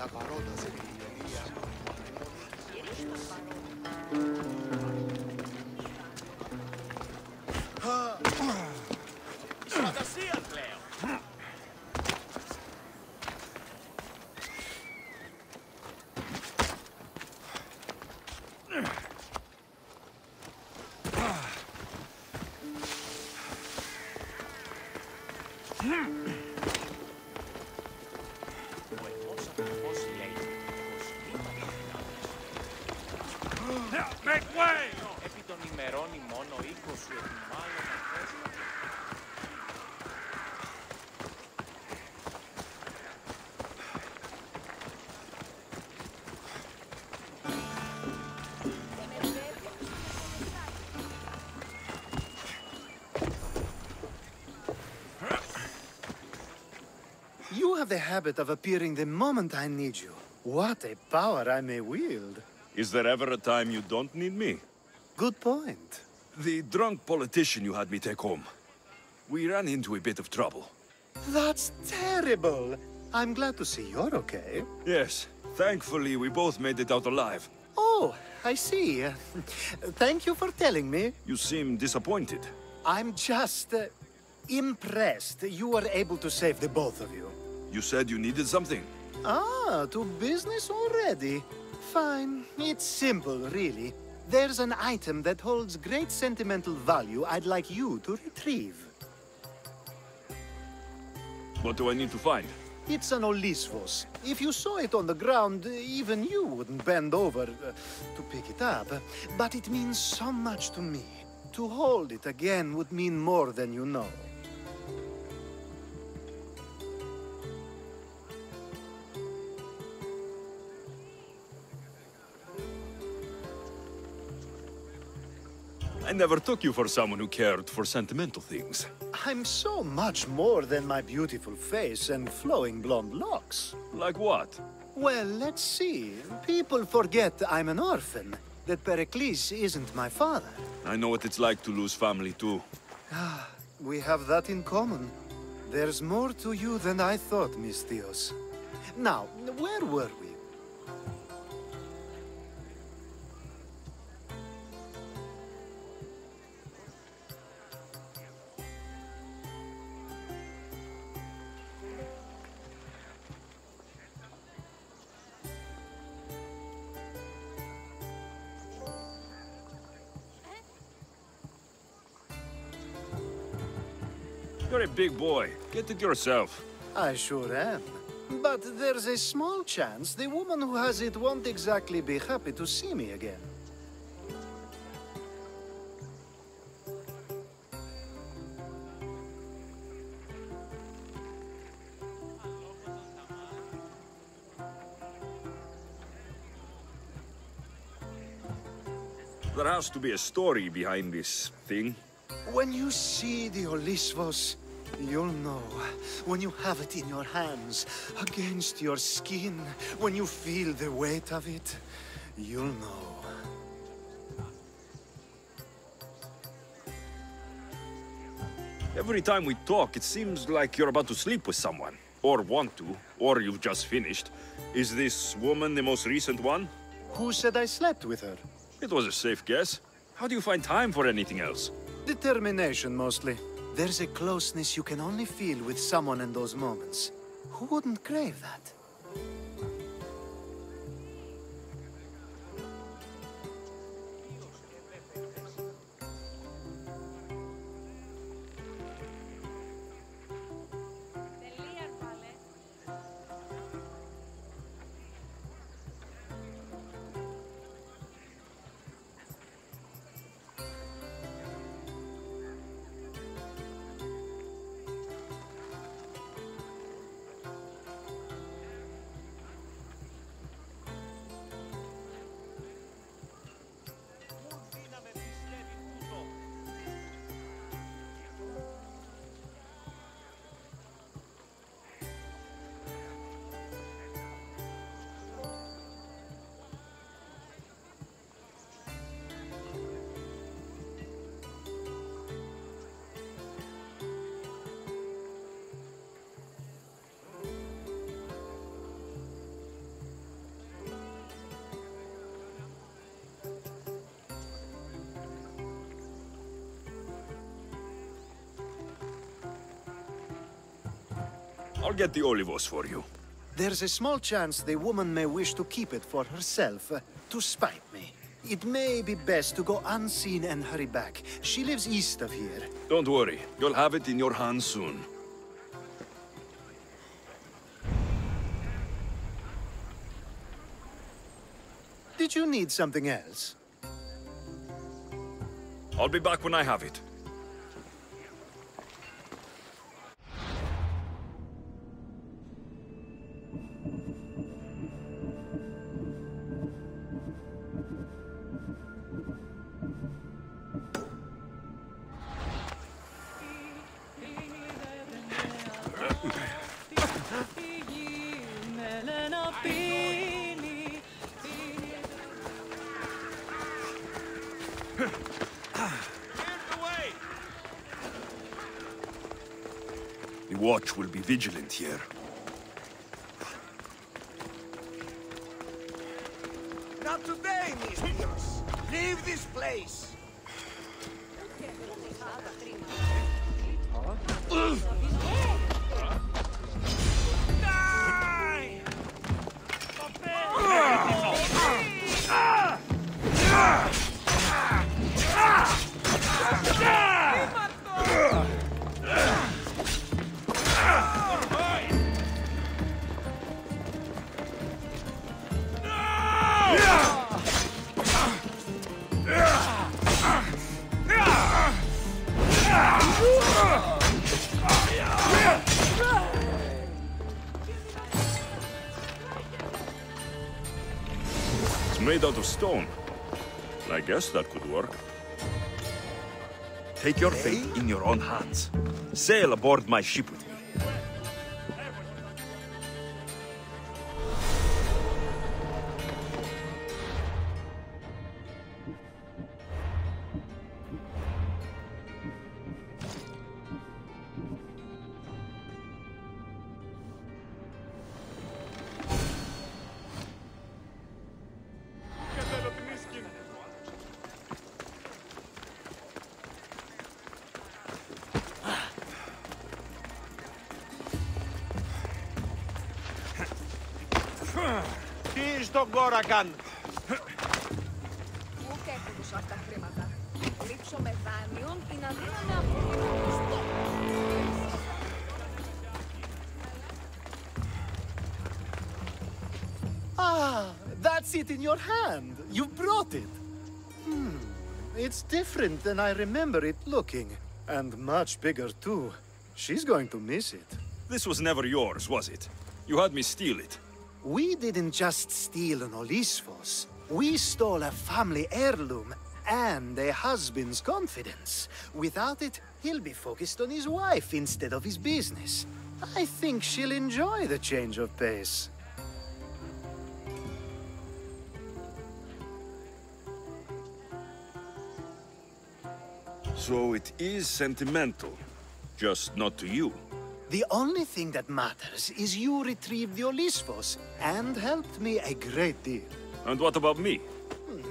τα παρόντα σε επιμελία. Φαντασία πλέον. Make way! Επί των ημερών μόνο 20 μάλλον αυτές. You have the habit of appearing the moment I need you. What a power I may wield. Is there ever a time you don't need me? Good point. The drunk politician you had me take home. We ran into a bit of trouble. That's terrible. I'm glad to see you're okay. Yes, thankfully we both made it out alive. Oh, I see. Thank you for telling me. You seem disappointed. I'm just impressed you were able to save the both of you. You said you needed something. Ah, to business already. Fine. It's simple, really. There's an item that holds great sentimental value I'd like you to retrieve. What do I need to find? It's an Olisvos. If you saw it on the ground, even you wouldn't bend over to pick it up. But it means so much to me. To hold it again would mean more than you know. I never took you for someone who cared for sentimental things. I'm so much more than my beautiful face and flowing blonde locks. Like what? Well, let's see. People forget I'm an orphan, that Pericles isn't my father. I know what it's like to lose family too. We have that in common. There's more to you than I thought, Mistios. Now, where were we? You're a big boy. Get it yourself. I sure am. But there's a small chance the woman who has it won't exactly be happy to see me again. There has to be a story behind this thing. When you see the Olisvos, you'll know. When you have it in your hands, against your skin, when you feel the weight of it, you'll know. Every time we talk, it seems like you're about to sleep with someone. Or want to, or you've just finished. Is this woman the most recent one? Who said I slept with her? It was a safe guess. How do you find time for anything else? Determination, mostly. There's a closeness you can only feel with someone in those moments. Who wouldn't crave that? I'll get the olivos for you. There's a small chance the woman may wish to keep it for herself, to spite me. It may be best to go unseen and hurry back. She lives east of here. Don't worry, you'll have it in your hands soon. Did you need something else? I'll be back when I have it. The watch will be vigilant here. Not today, mistress. Leave this place. It's made out of stone. I guess that could work. Take your fate in your own hands. Sail aboard my ship with me. Τι στον κόρακαν. Ούτε έχω αυτά χρήματα. Λείψω με δάνειον ή να δίνω απολύτω. Ah, that's it in your hand. You brought it. It's different than I remember it looking. And much bigger, too. She's going to miss it. This was never yours, was it? You had me steal it. We didn't just steal an Olisfos. We stole a family heirloom and a husband's confidence. Without it, he'll be focused on his wife instead of his business. I think she'll enjoy the change of pace. So it is sentimental. Just not to you. The only thing that matters is you retrieved the Olisfos and helped me a great deal. And what about me?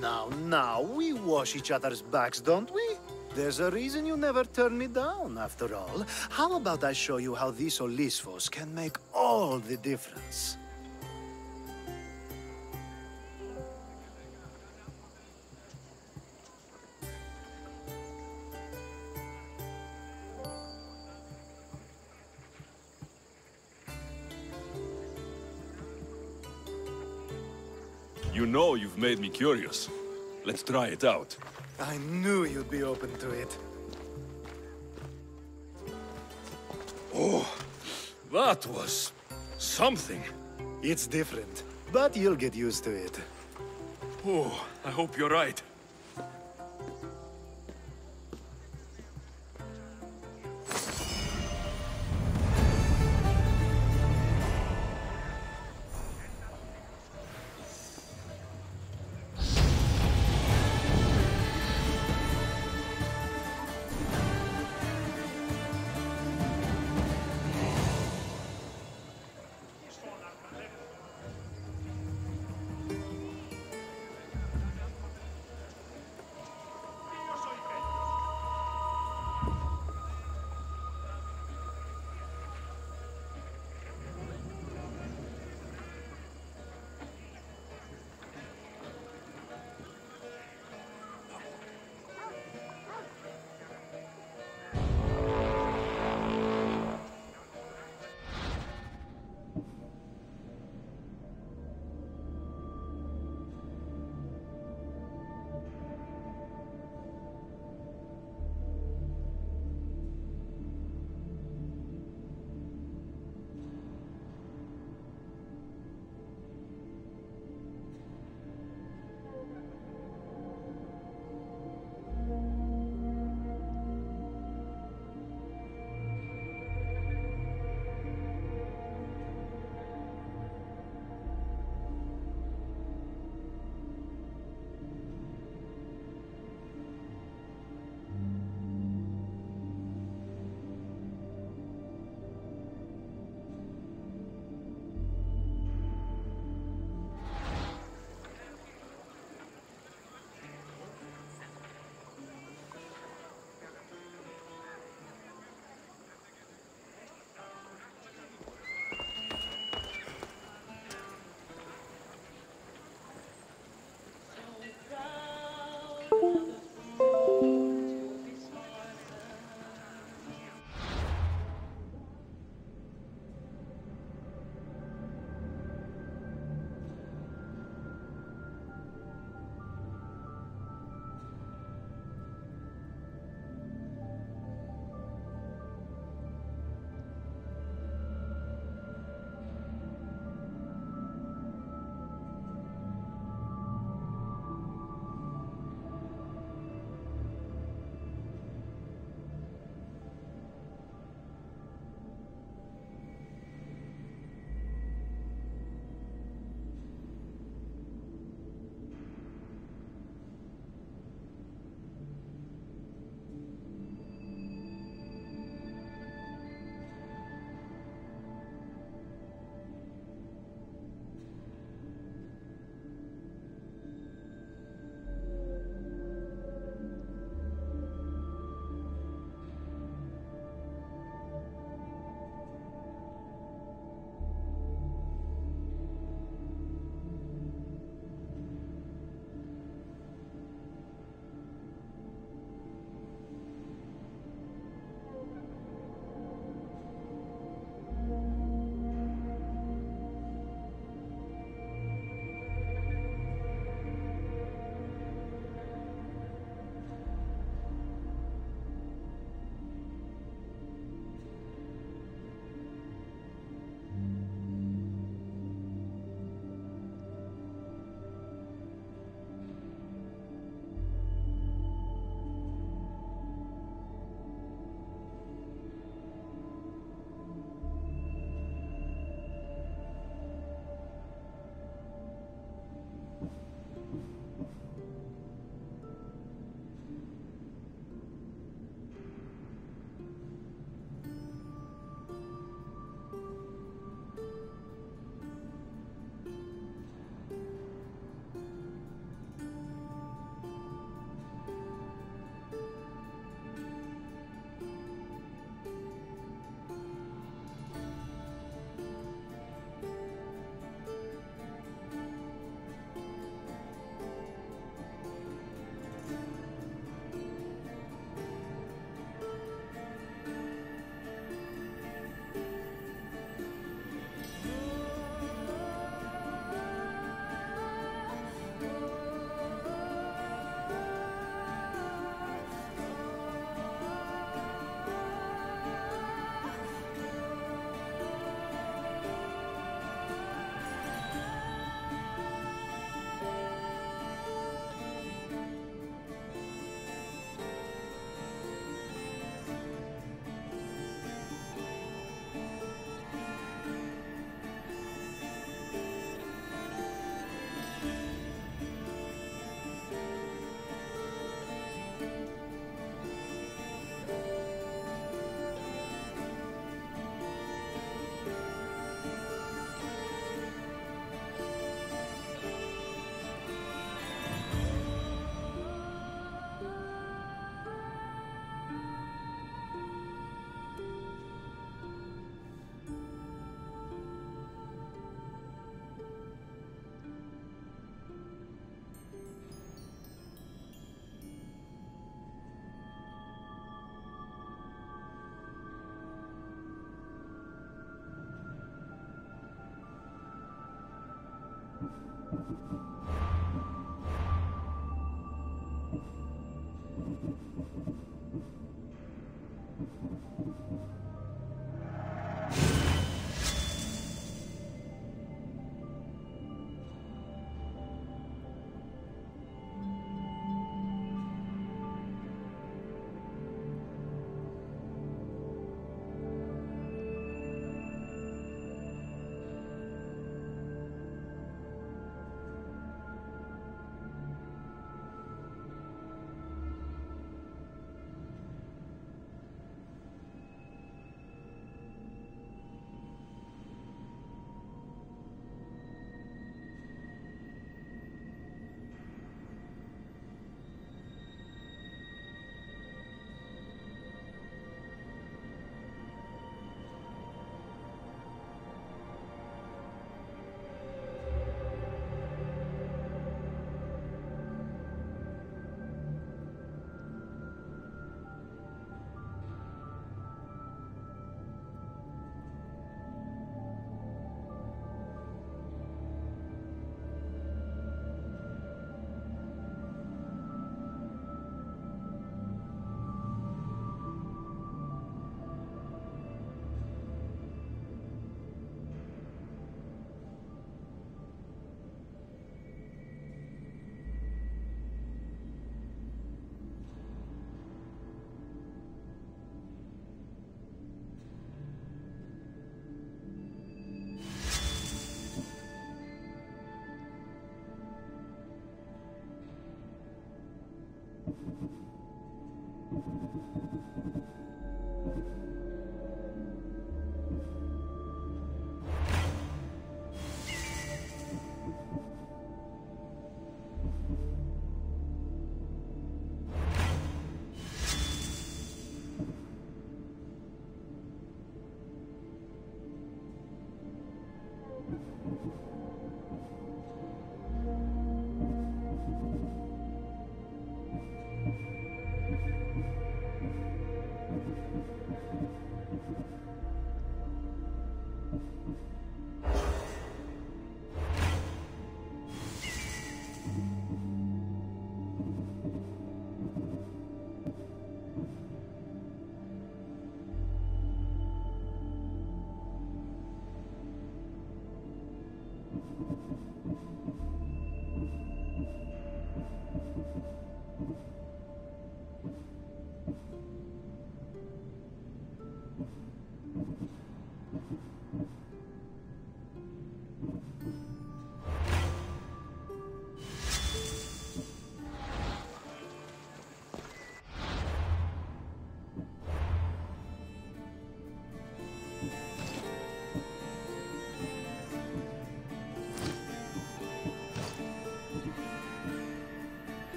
Now, we wash each other's backs, don't we? There's a reason you never turn me down, after all. How about I show you how these Olisfos can make all the difference? You know you've made me curious. Let's try it out. I knew you'd be open to it. Oh, that was something. It's different, but you'll get used to it. Oh, I hope you're right.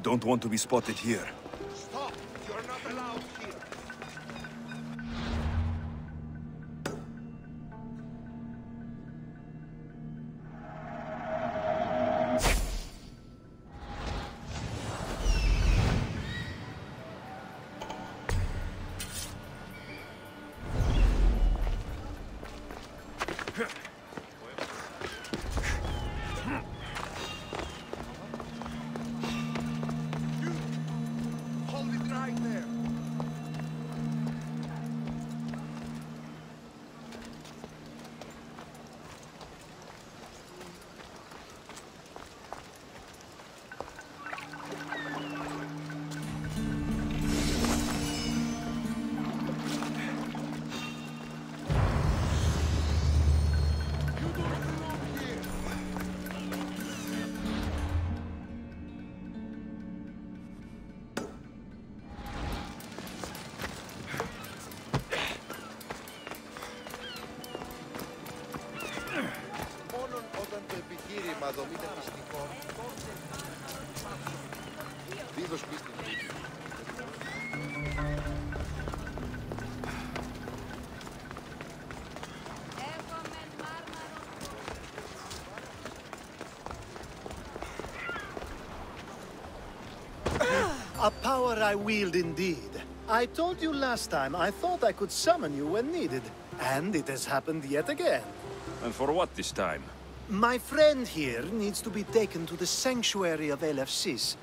don't want to be spotted here. Stop! You're not allowed here. Hold it right there. You don't belong here. Μόνον όταν το επιχείρημα δομείται μυστικό. Δίδος πίστη. Έχω μεν μάρμαρο. A power I wield indeed. I told you last time I thought I could summon you when needed. And it has happened yet again. And for what this time? My friend here needs to be taken to the sanctuary of Elefsis,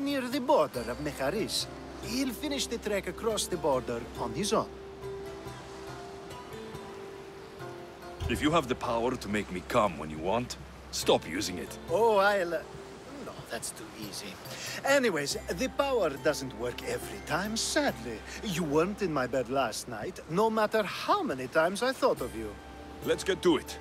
near the border of Mecharis. He'll finish the trek across the border on his own. If you have the power to make me come when you want, stop using it. Oh, I'll... No, that's too easy. Anyways, the power doesn't work every time, sadly. You weren't in my bed last night, no matter how many times I thought of you. Let's get to it.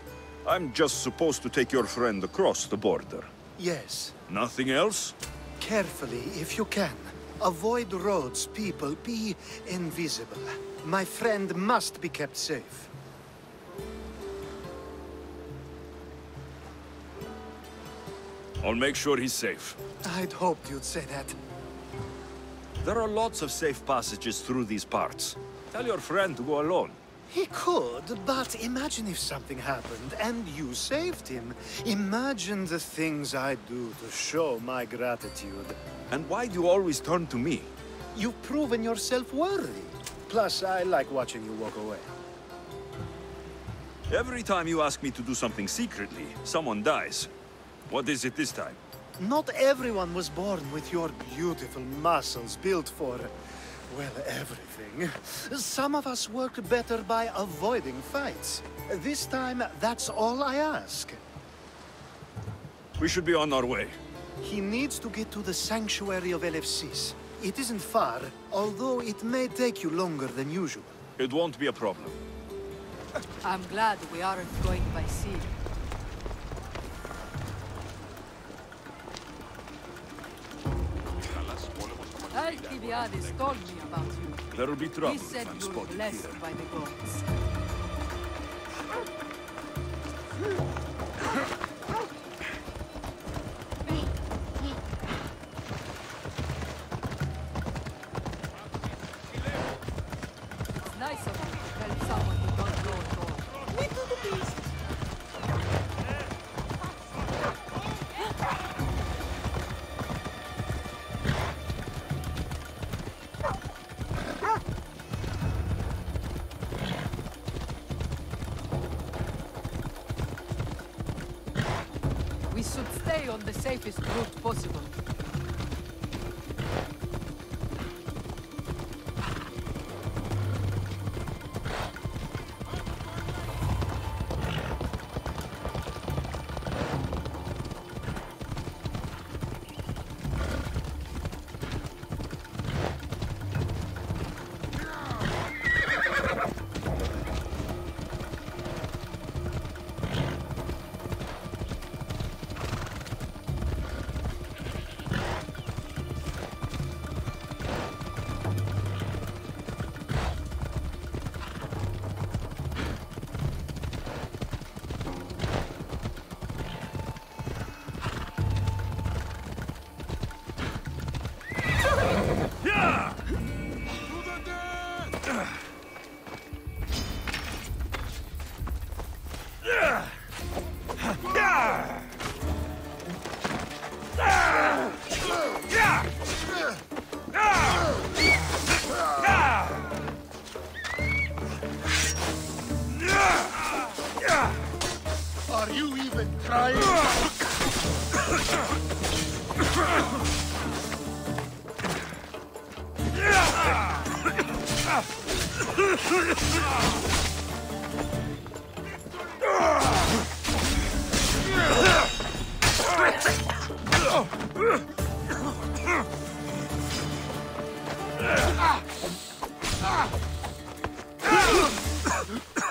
I'm just supposed to take your friend across the border. Yes, Nothing else? carefully if you can. Avoid roads, people, be invisible. My friend must be kept safe. I'll make sure he's safe. I'd hoped you'd say that. There are lots of safe passages through these parts. Tell your friend to go alone. He could, but imagine if something happened and you saved him. Imagine the things I'd do to show my gratitude. And why do you always turn to me? You've proven yourself worthy. Plus, I like watching you walk away. Every time you ask me to do something secretly, someone dies. What is it this time? Not everyone was born with your beautiful muscles built for, well, everything. Some of us work better by avoiding fights. This time, that's all I ask. We should be on our way. He needs to get to the sanctuary of Elefsis. It isn't far, although it may take you longer than usual. It won't be a problem. I'm glad we aren't going by sea. Alcibiades told me about you. There'll be trouble He said if I'm you're spotted blessed here. by the gods. It's nice of you to help someone who don't know at all. Wait to the beast. We should stay on the safest route possible. Are you even trying?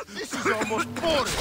This is almost boring.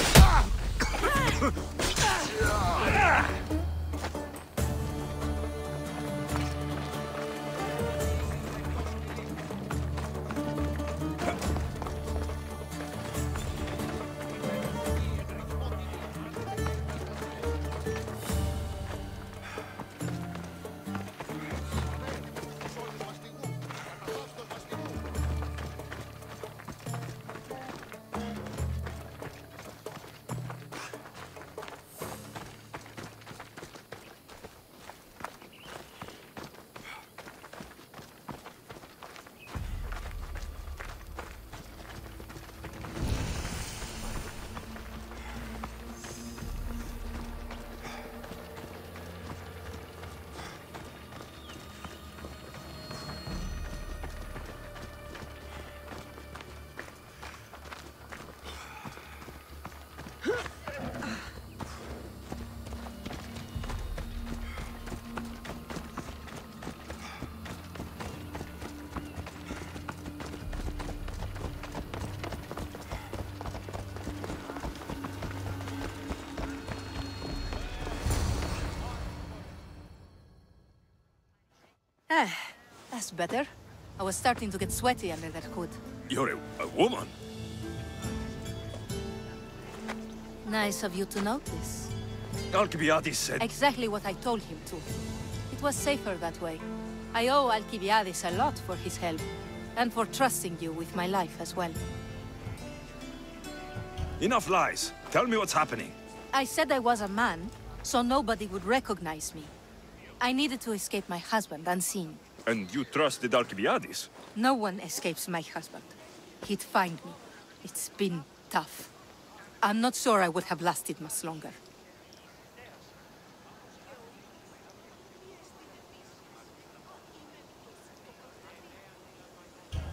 That's better. I was starting to get sweaty under that hood. You're a woman. Nice of you to notice. Alcibiades said... Exactly what I told him to. It was safer that way. I owe Alcibiades a lot for his help, and for trusting you with my life as well. Enough lies. Tell me what's happening. I said I was a man, so nobody would recognize me. I needed to escape my husband unseen. And you trusted Alcibiades? No one escapes my husband. He'd find me. It's been tough. I'm not sure I would have lasted much longer.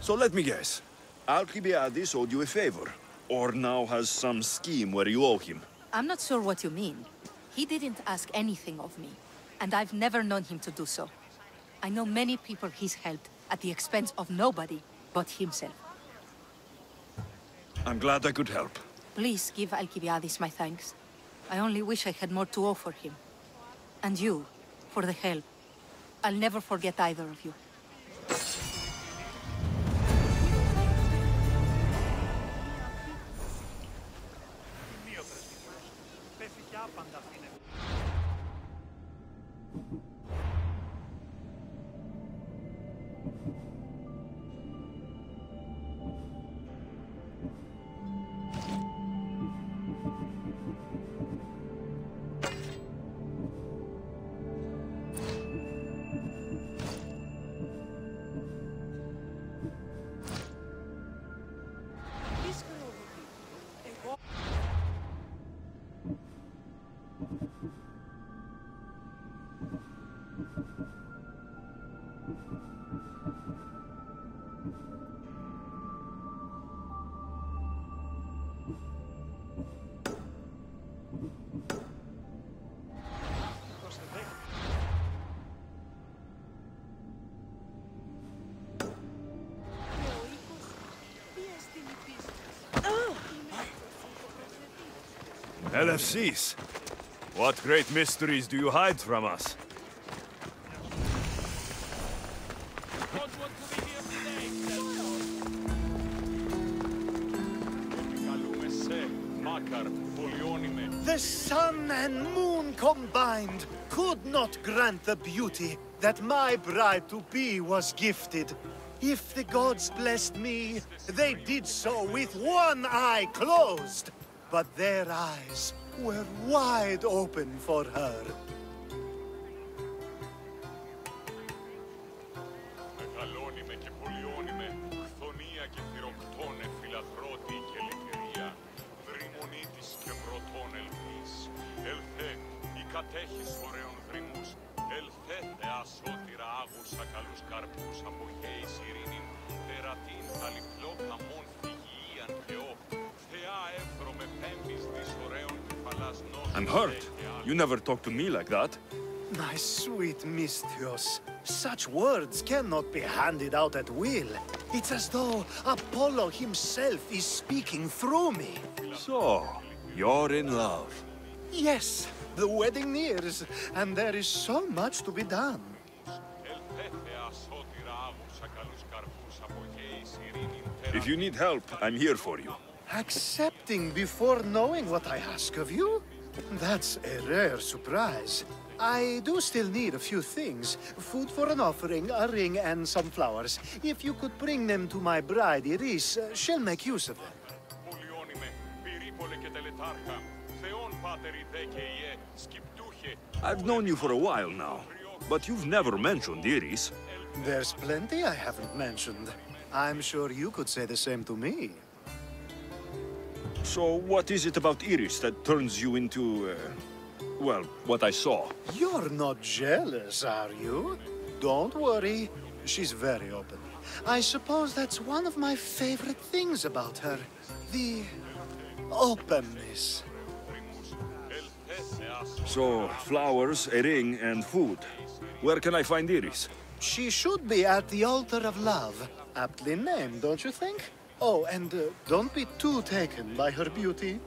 So let me guess. Alcibiades owed you a favor, or now has some scheme where you owe him. I'm not sure what you mean. He didn't ask anything of me, and I've never known him to do so. I know many people he's helped at the expense of nobody but himself. I'm glad I could help. Please give Alcibiades my thanks. I only wish I had more to offer him. And you, for the help. I'll never forget either of you. LFCs. What great mysteries do you hide from us? The sun and moon combined could not grant the beauty that my bride-to-be was gifted. If the gods blessed me, they did so with one eye closed. But their eyes were wide open for her. Μεγαλώνει και πολιώνει με χθονία και θυροκτώνε φιλαθρώτη και ελευθερία. Δρυμονή της και πρωτών ελθής. Ελθέ, η κατέχεις ωραίων δρυμούς. Ελθέ, θεά σώτηρα άγουσα καλούς καρπούς από χέης ειρήνην. Τερατήν αληθλό καμών φυγίαν Θεό. Θεά εύρωμε πέμπης της ωραίων κεφαλάς νόσου. I'm hurt. You never talk to me like that. My sweet Misthios, such words cannot be handed out at will. It's as though Apollo himself is speaking through me. So, you're in love. Yes, the wedding nears, and there is so much to be done. If you need help, I'm here for you. Accepting before knowing what I ask of you? That's a rare surprise. I do still need a few things. Food for an offering, a ring, and some flowers. If you could bring them to my bride, Iris, she'll make use of them. I've known you for a while now, but you've never mentioned Iris. There's plenty I haven't mentioned. I'm sure you could say the same to me. So what is it about Iris that turns you into, well, what I saw? You're not jealous, are you? Don't worry. She's very open. I suppose that's one of my favorite things about her. The openness. So, flowers, a ring, and food. Where can I find Iris? She should be at the altar of love. Aptly named, don't you think? Oh, and don't be too taken by her beauty.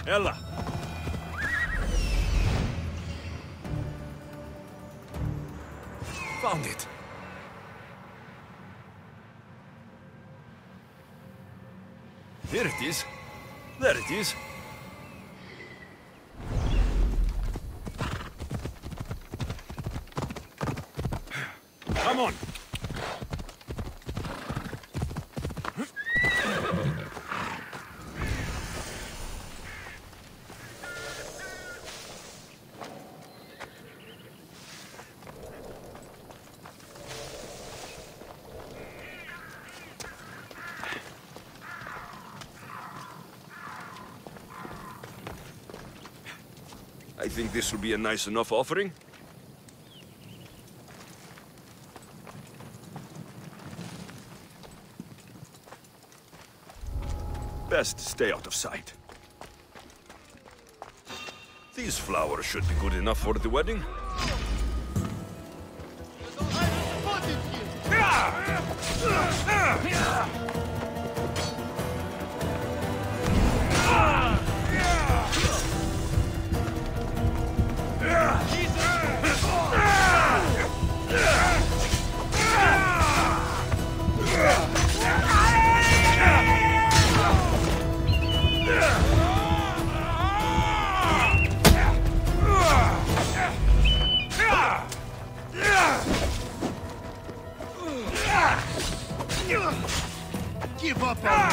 Ella! Found it! Here it is. There it is. Come on! I think this will be a nice enough offering. Best stay out of sight. These flowers should be good enough for the wedding. Give up on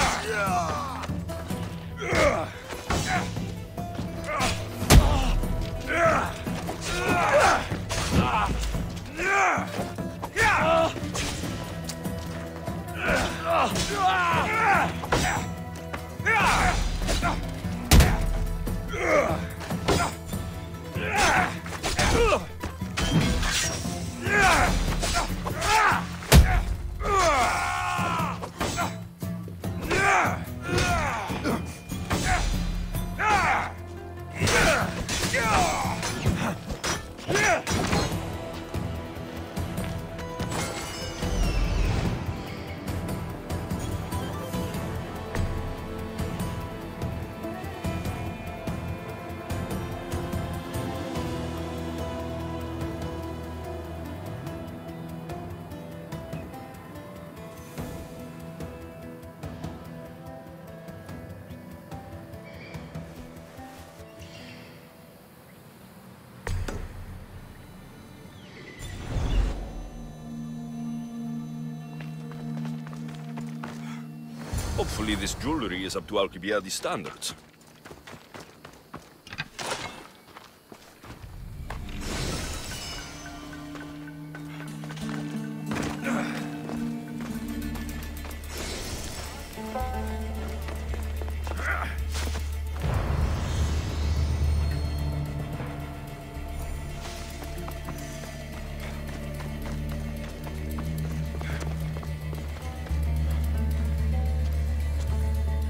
Hopefully this jewelry is up to Alcibiades standards.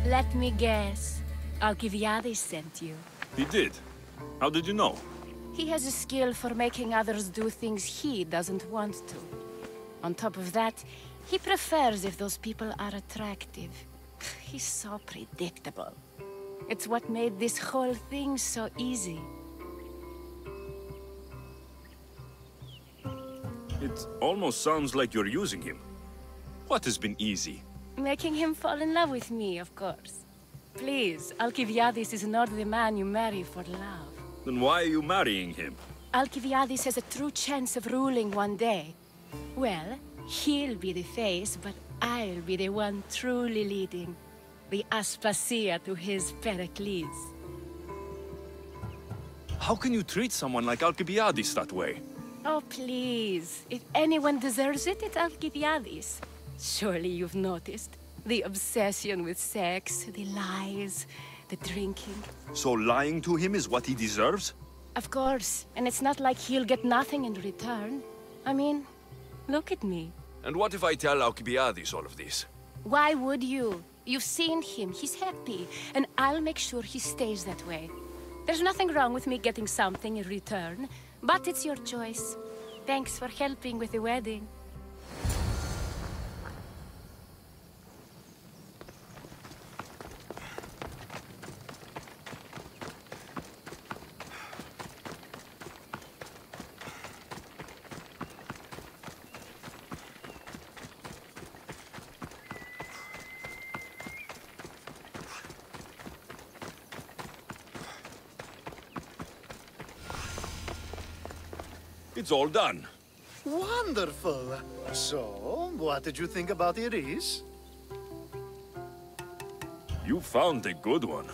Let me guess. Alcibiades sent you. He did? How did you know? He has a skill for making others do things he doesn't want to. On top of that, he prefers if those people are attractive. He's so predictable. It's what made this whole thing so easy. It almost sounds like you're using him. What has been easy? Making him fall in love with me, of course. Please, Alcibiades is not the man you marry for love. Then why are you marrying him? Alcibiades has a true chance of ruling one day. Well, he'll be the face, but I'll be the one truly leading. The Aspasia to his Pericles. How can you treat someone like Alcibiades that way? Oh, please. If anyone deserves it, it's Alcibiades. Surely you've noticed. The obsession with sex, the lies, the drinking. So lying to him is what he deserves? Of course. And it's not like he'll get nothing in return. I mean, look at me. And what if I tell Alcibiades all of this? Why would you? You've seen him. He's happy. And I'll make sure he stays that way. There's nothing wrong with me getting something in return. But it's your choice. Thanks for helping with the wedding. It's all done. Wonderful. So, what did you think about Iris? You found a good one.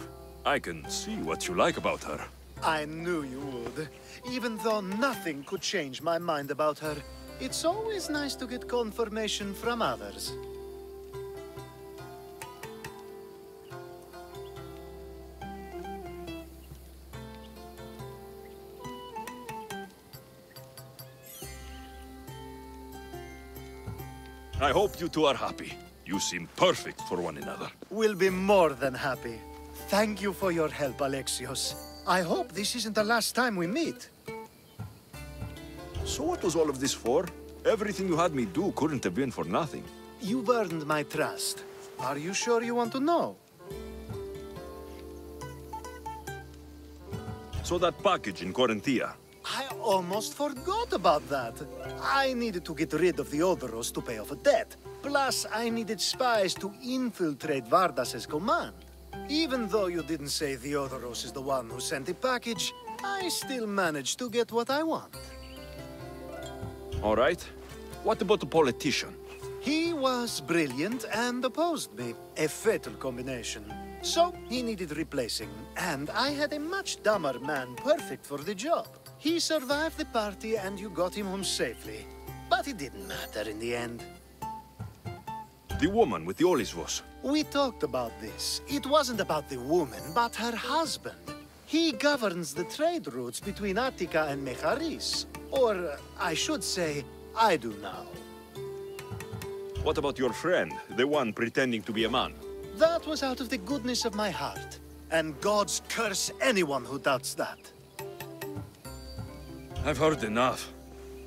I can see what you like about her. I knew you would. Even though nothing could change my mind about her, it's always nice to get confirmation from others. I hope you two are happy. You seem perfect for one another. We'll be more than happy. Thank you for your help, Alexios. I hope this isn't the last time we meet. So what was all of this for? Everything you had me do couldn't have been for nothing. You've earned my trust. Are you sure you want to know? So that package in Corinthia. I almost forgot about that. I needed to get rid of the Odoros to pay off a debt. Plus, I needed spies to infiltrate Vardas's command. Even though you didn't say Theodoros is the one who sent the package, I still managed to get what I want. All right. What about the politician? He was brilliant and opposed me. A fatal combination. So, he needed replacing, and I had a much dumber man perfect for the job. He survived the party and you got him home safely. But it didn't matter in the end. The woman with the Olisvos. We talked about this. It wasn't about the woman, but her husband. He governs the trade routes between Attica and Mecharis. Or, I should say, I do now. What about your friend, the one pretending to be a man? That was out of the goodness of my heart. And God's curse anyone who doubts that. I've heard enough.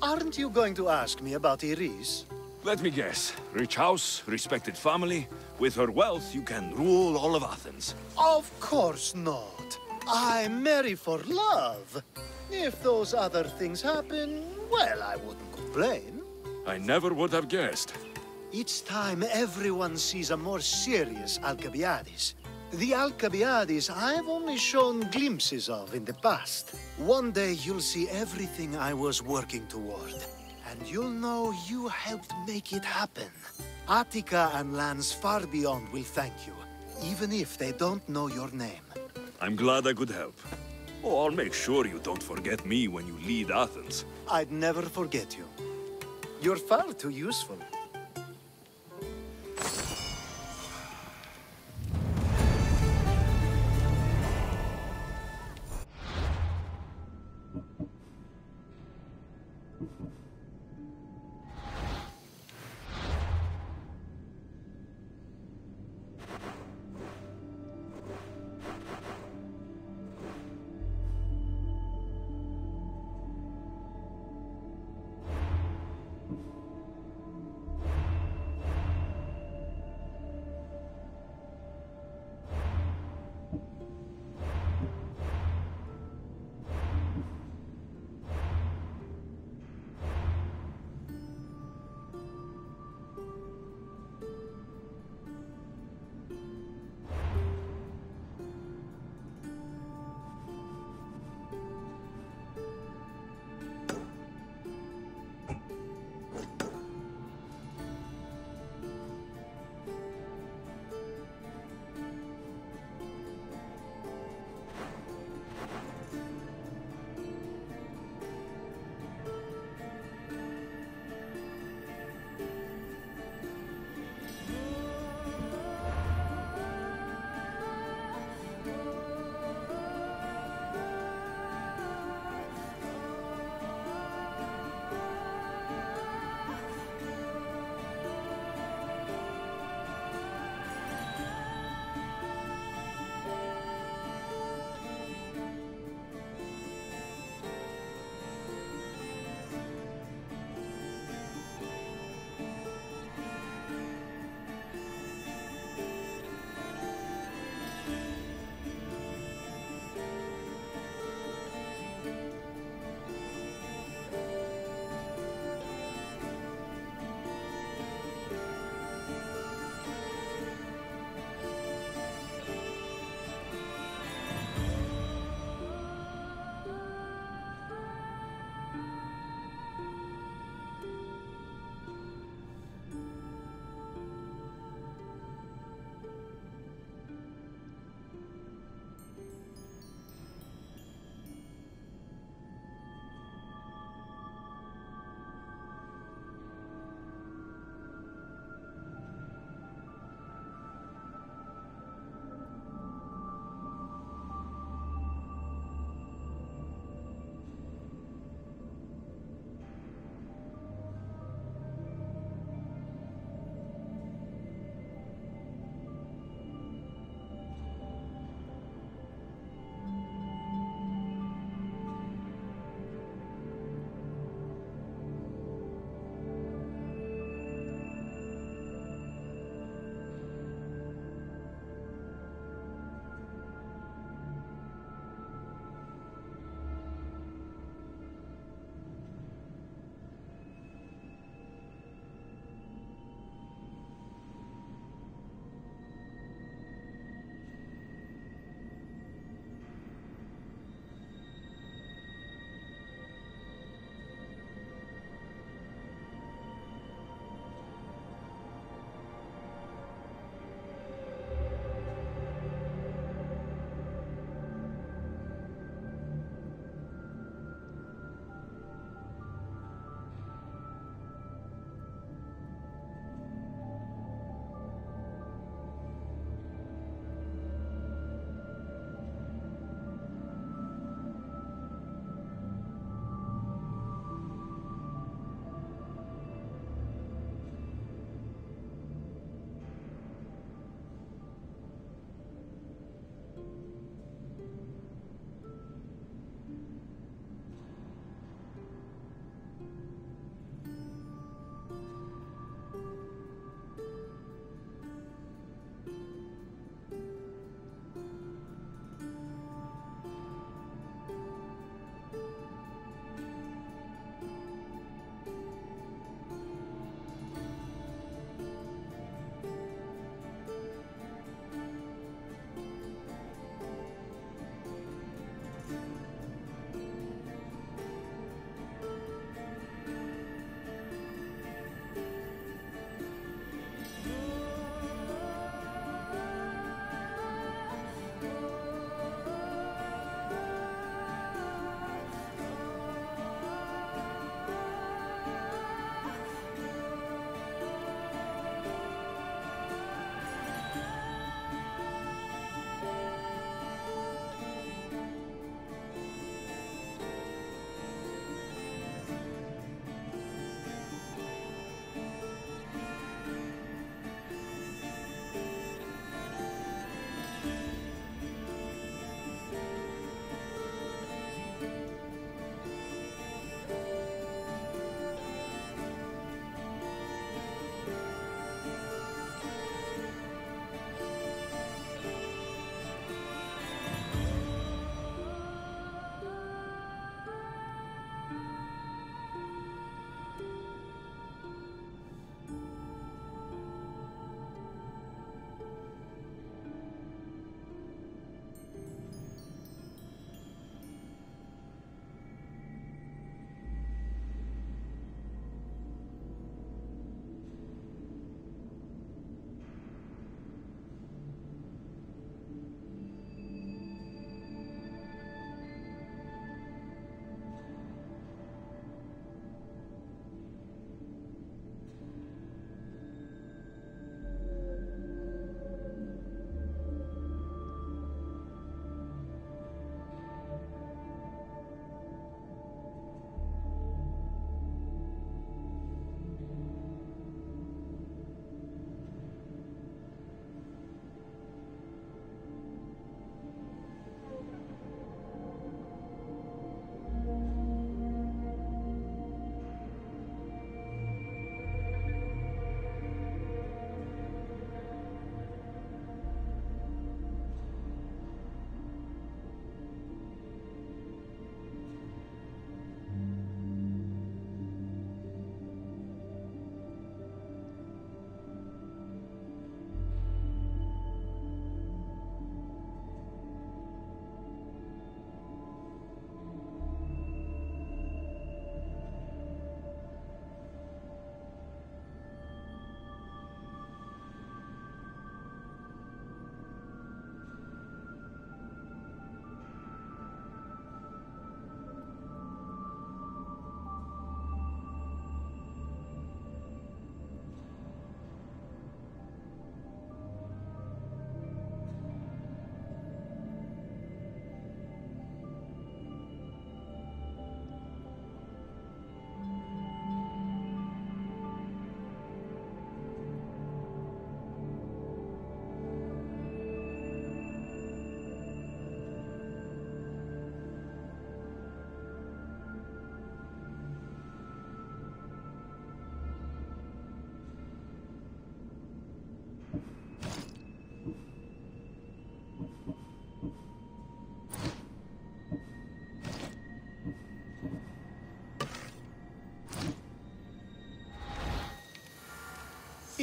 Aren't you going to ask me about Iris? Let me guess. Rich house, respected family. With her wealth, you can rule all of Athens. Of course not. I marry for love. If those other things happen, well, I wouldn't complain. I never would have guessed. Each time everyone sees a more serious Alcibiades. The Alcibiades I've only shown glimpses of in the past. One day you'll see everything I was working toward. And you'll know you helped make it happen. Attica and lands far beyond will thank you, even if they don't know your name. I'm glad I could help. Oh, I'll make sure you don't forget me when you lead Athens. I'd never forget you. You're far too useful.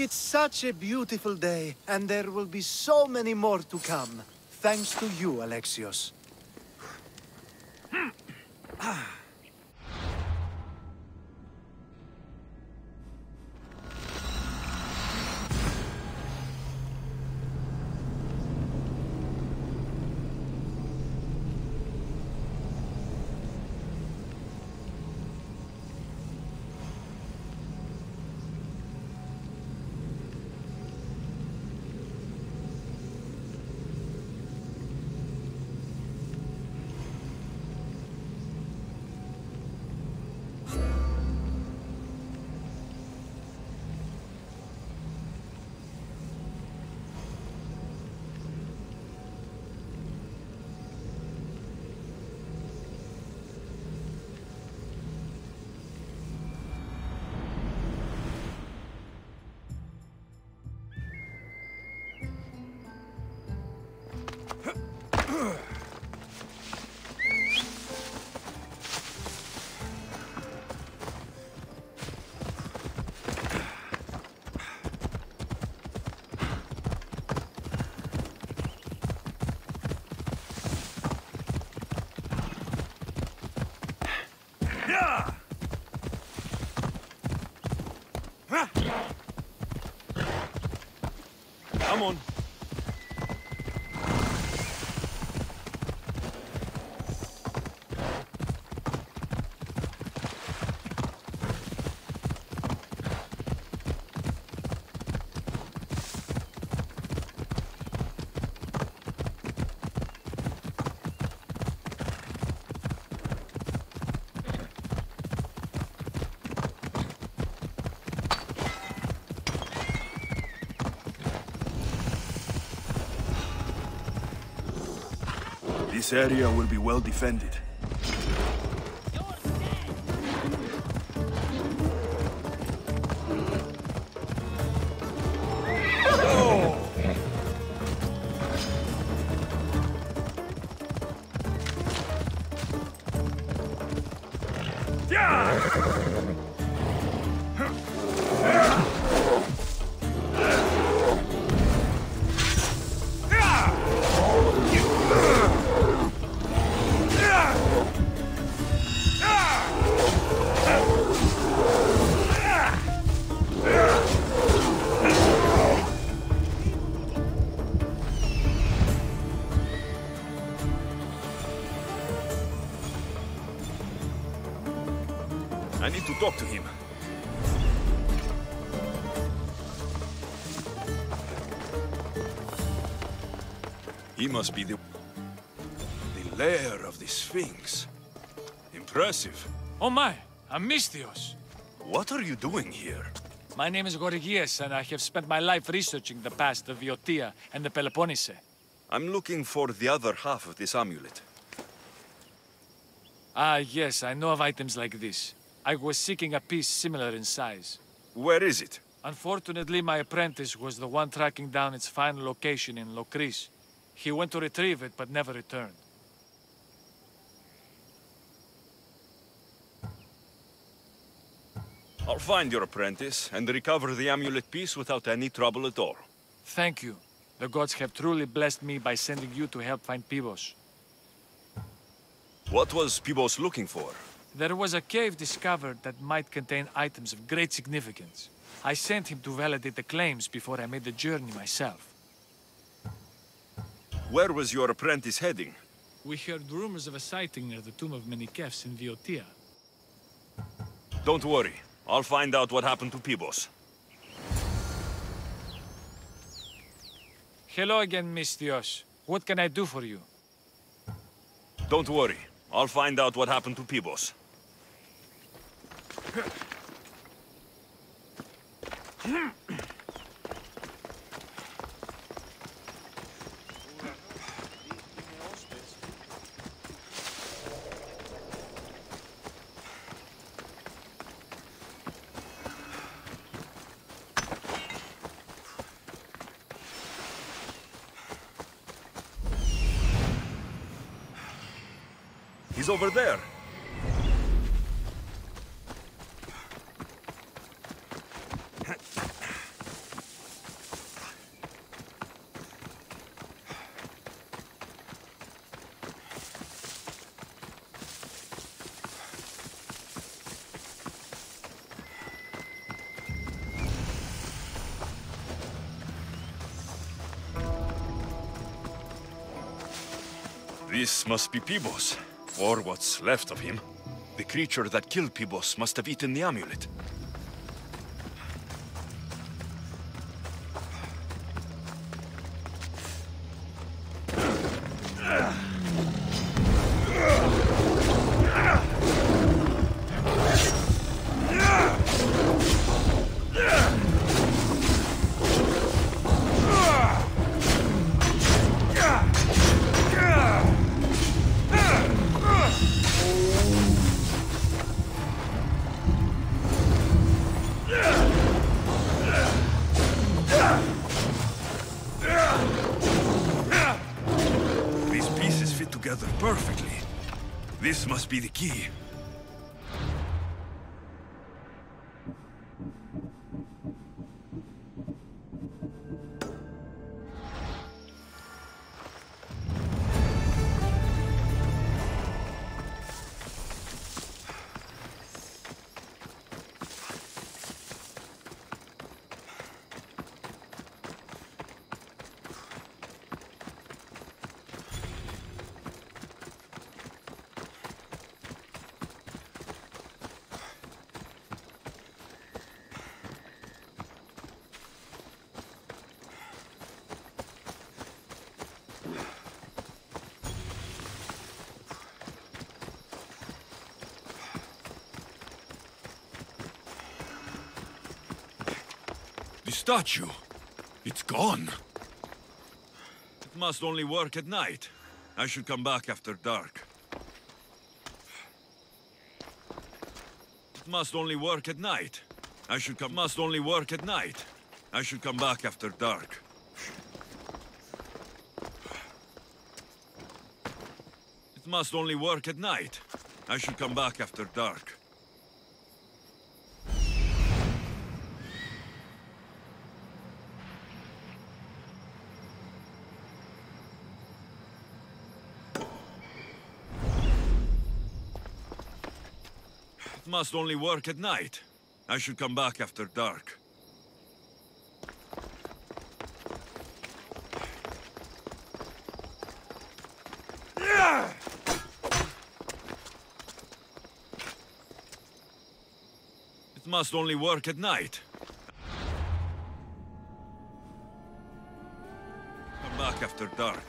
It's such a beautiful day, and there will be so many more to come. Thanks to you, Alexios. Come on. This area will be well defended. I need to talk to him. He must be the lair of the Sphinx. Impressive. Oh my, Amistios. What are you doing here? My name is Gorgias, and I have spent my life researching the past of Viotia and the Peloponnese. I'm looking for the other half of this amulet. Ah, yes, I know of items like this. I was seeking a piece similar in size. Where is it? Unfortunately, my apprentice was the one tracking down its final location in Lokris. He went to retrieve it, but never returned. I'll find your apprentice and recover the amulet piece without any trouble at all. Thank you. The gods have truly blessed me by sending you to help find Pibos. What was Pibos looking for? There was a cave discovered that might contain items of great significance. I sent him to validate the claims before I made the journey myself. Where was your apprentice heading? We heard rumors of a sighting near the tomb of Menikefs in Viotia. Don't worry. I'll find out what happened to Pibos. Hello again, Mistios. What can I do for you? Don't worry. I'll find out what happened to Pibos. He's over there. This must be Pibos, or what's left of him. The creature that killed Pibos must have eaten the amulet. Together perfectly. This must be the key. The statue. It's gone. It must only work at night. I should come back after dark. It must only work at night. Must only work at night. I should come back after dark. It must only work at night. I should come back after dark. It must only work at night. I should come back after dark. It must only work at night. Come back after dark.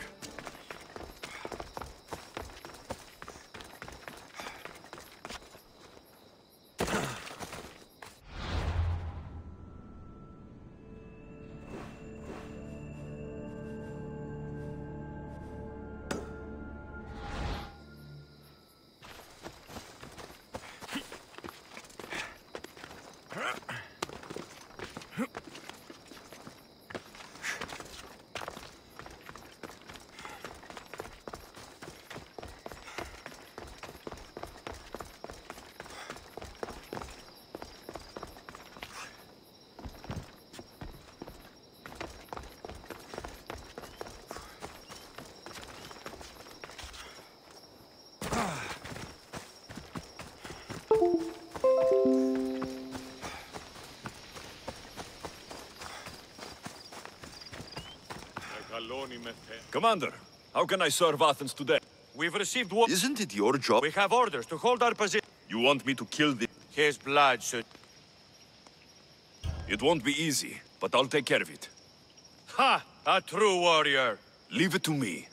Commander, how can I serve Athens today? We've received word. Isn't it your job? We have orders to hold our position. You want me to kill the... His blood should... It won't be easy, but I'll take care of it. Ha! A true warrior! Leave it to me.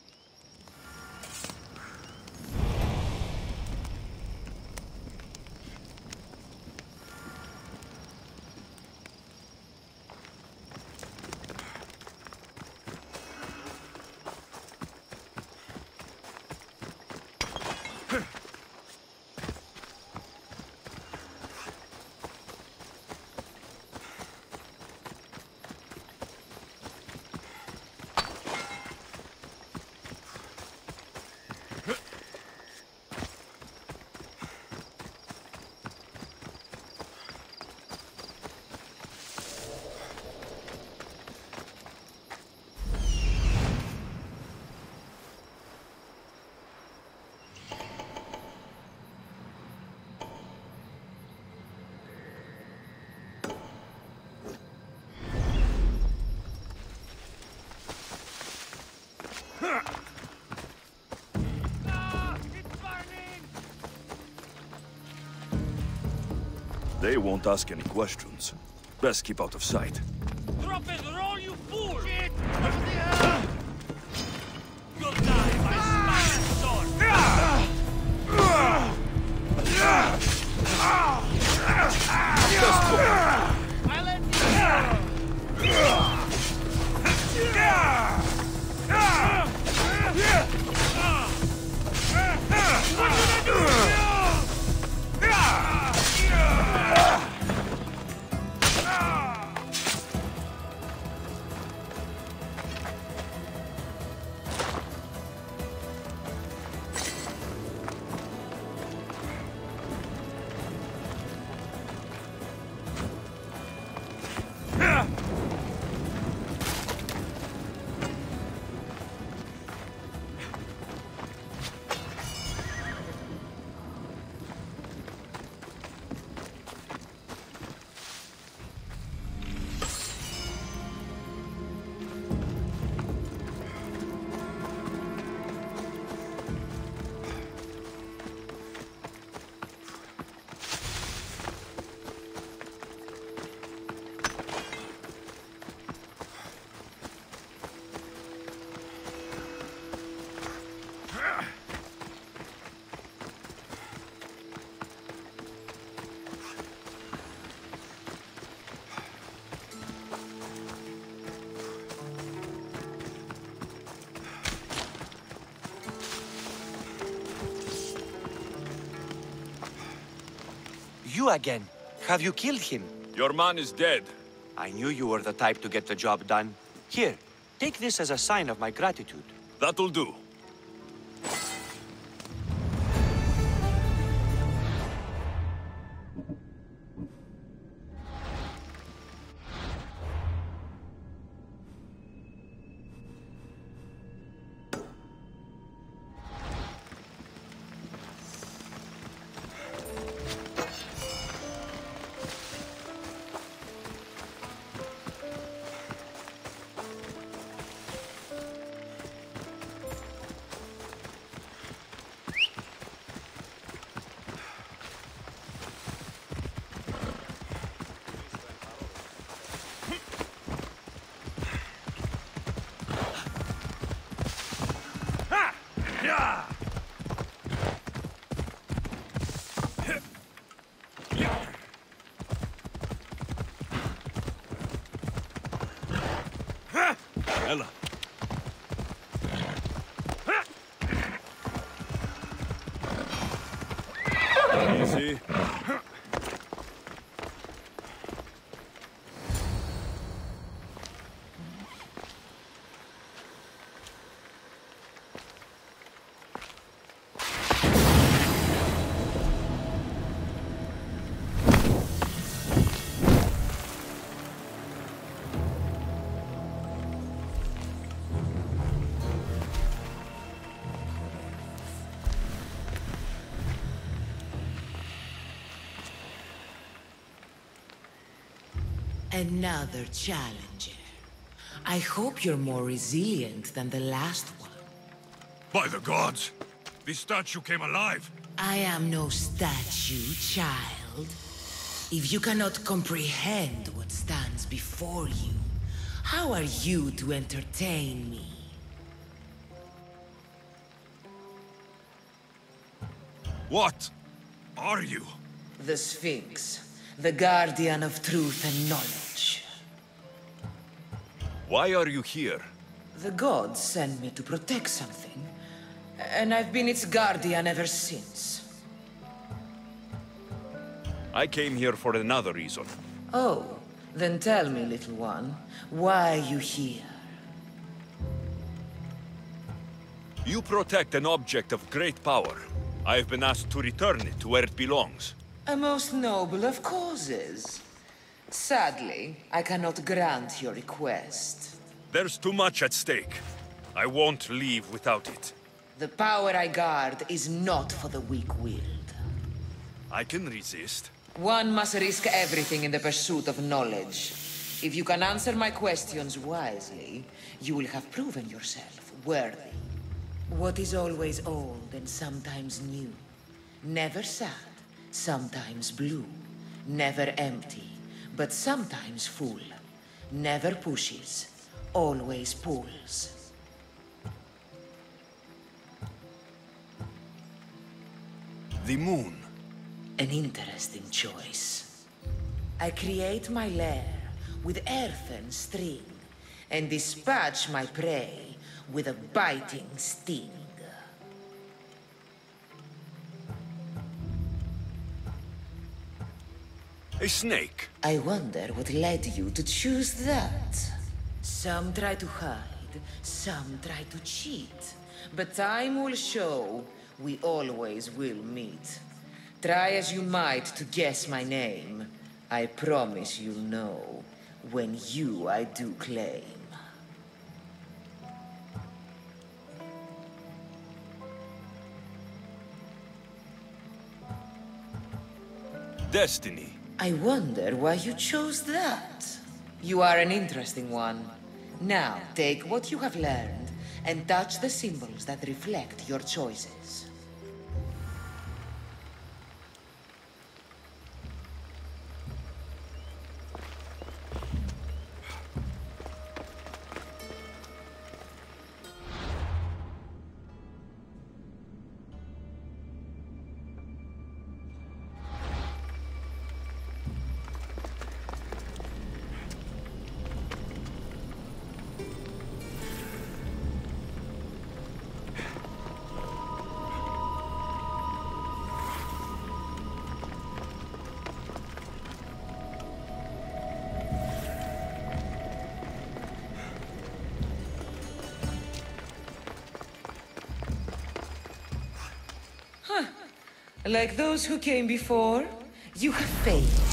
They won't ask any questions. Best keep out of sight. Drop and roll, you fool! Shit! You'll die by Spanish sword! I'll let What did I do? You again. Have you killed him? Your man is dead. I knew you were the type to get the job done. Here, take this as a sign of my gratitude. That'll do. Ella. Easy. Another challenger. I hope you're more resilient than the last one. By the gods! This statue came alive! I am no statue, child. If you cannot comprehend what stands before you, how are you to entertain me? What are you? The Sphinx, the guardian of truth and knowledge. Why are you here? The gods sent me to protect something, and I've been its guardian ever since. I came here for another reason. Oh, then tell me, little one, why are you here? You protect an object of great power. I've been asked to return it to where it belongs. A most noble of causes. Sadly, I cannot grant your request. There's too much at stake. I won't leave without it. The power I guard is not for the weak-willed. I can resist. One must risk everything in the pursuit of knowledge. If you can answer my questions wisely, you will have proven yourself worthy. What is always old and sometimes new. Never sad, sometimes blue. Never empty, but sometimes full. Never pushes, always pulls. The moon. An interesting choice. I create my lair with earthen string and dispatch my prey with a biting sting. A snake. I wonder what led you to choose that. Some try to hide, some try to cheat. But time will show we always will meet. Try as you might to guess my name. I promise you'll know when you I do claim. Destiny. I wonder why you chose that. You are an interesting one. Now, take what you have learned and touch the symbols that reflect your choices. Like those who came before, you have failed.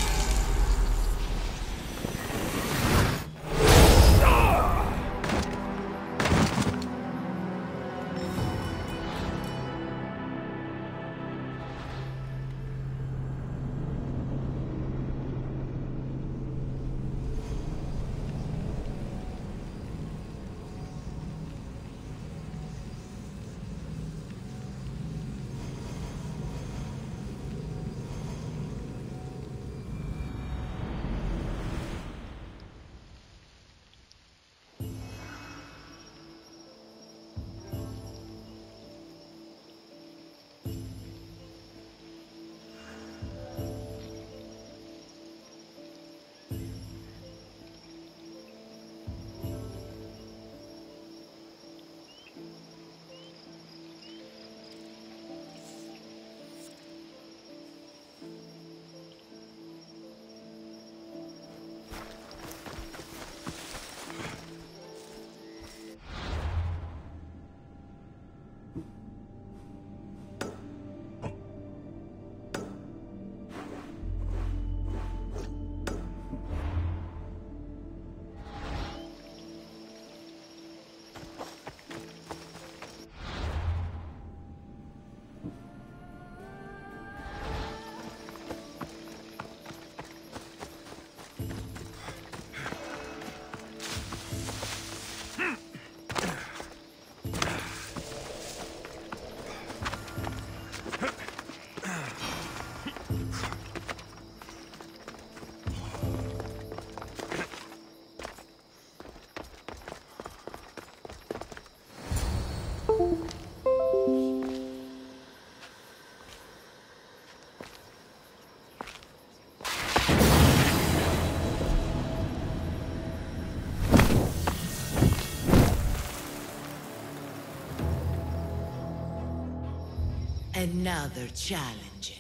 Another challenger.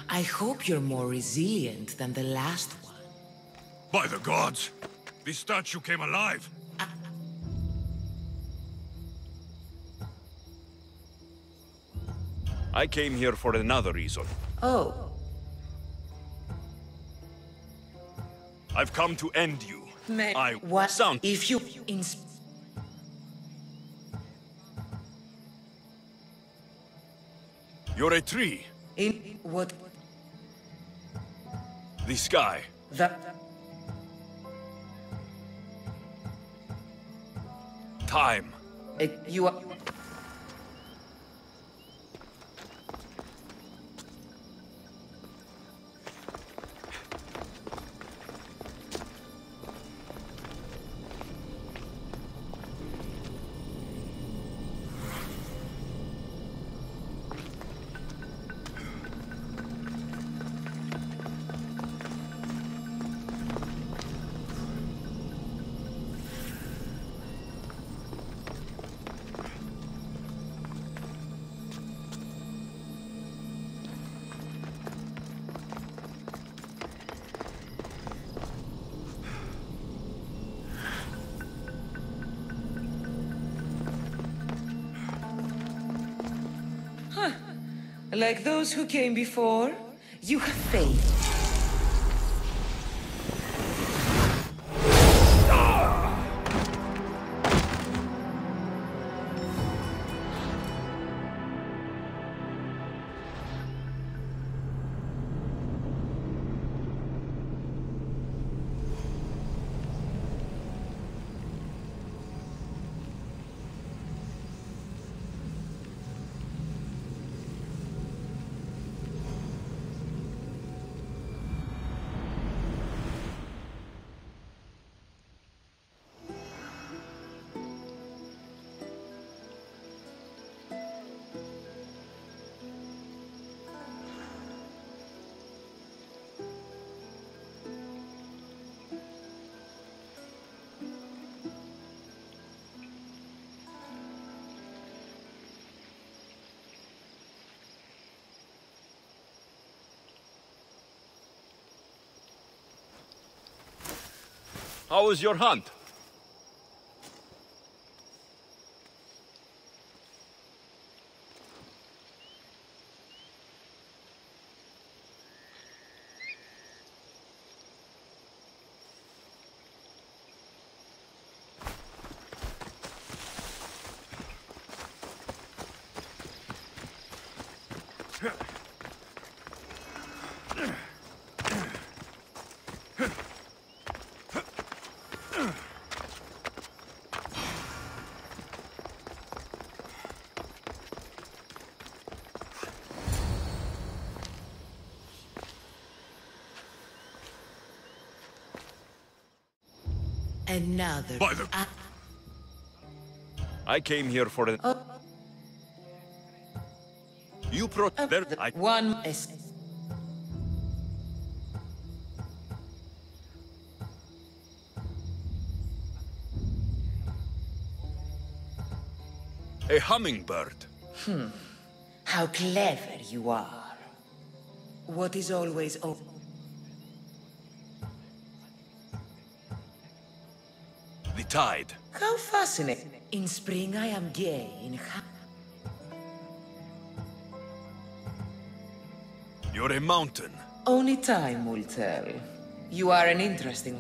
I hope you're more resilient than the last one. By the gods! This statue came alive! I came here for another reason. Oh. I've come to end you. What sound. if you You're a tree. in what The sky. the Time. you are Like those who came before, you have faith. How was your hunt? Another. By the... I came here for a... You One is... A hummingbird. How clever you are. What is always open? The tide. How fascinating. In spring I am gay, You're a mountain. Only time will tell. You are an interesting...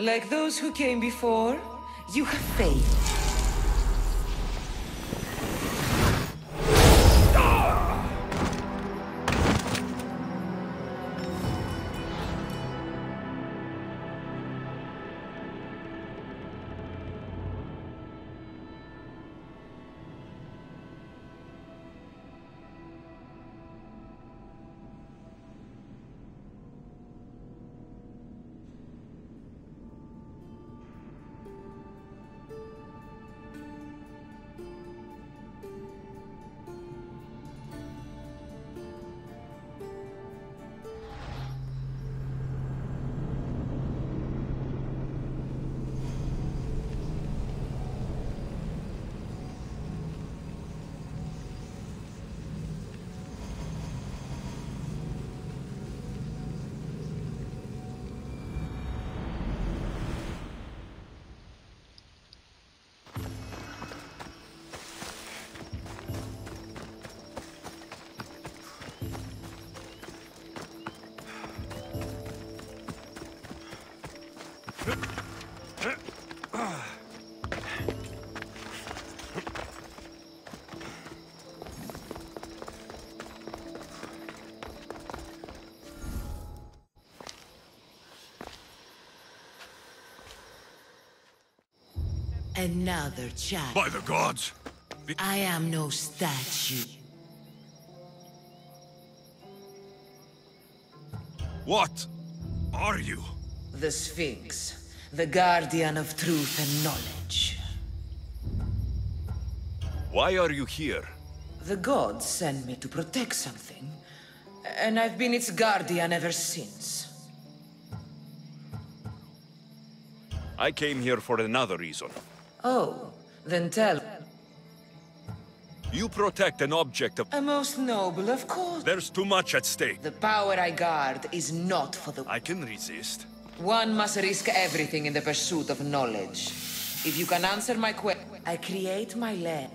Like those who came before, you have faith. Another child. By the gods! I am no statue. What are you? The Sphinx, the guardian of truth and knowledge. Why are you here? The gods sent me to protect something, and I've been its guardian ever since. I came here for another reason. Oh, then tell. You protect an object of... A most noble, of course. There's too much at stake. The power I guard is not for the... I can resist. One must risk everything in the pursuit of knowledge. If you can answer my question, I create my land.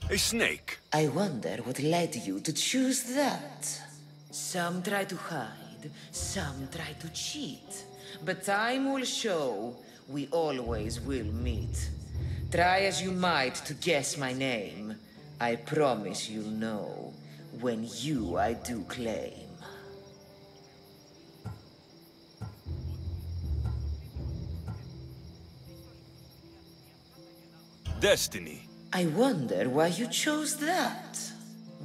A snake. I wonder what led you to choose that. Some try to hide, some try to cheat. But time will show we always will meet. Try as you might to guess my name. I promise you'll know when you I do claim. Destiny. I wonder why you chose that.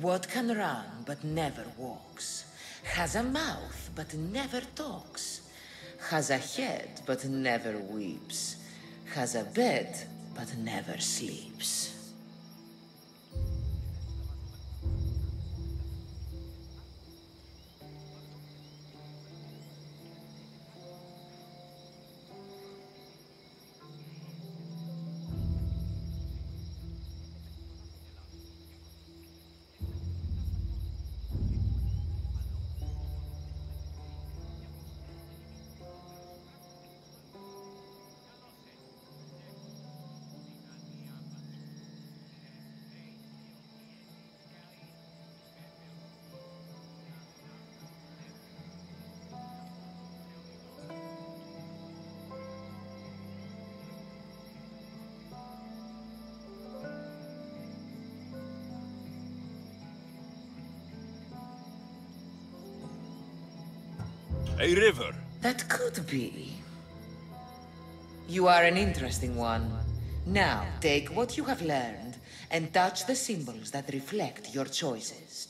What can run but never walks? Has a mouth but never talks? Has a head but never weeps? Has a bed but never sleeps? A river. That could be. You are an interesting one. Now, take what you have learned and touch the symbols that reflect your choices.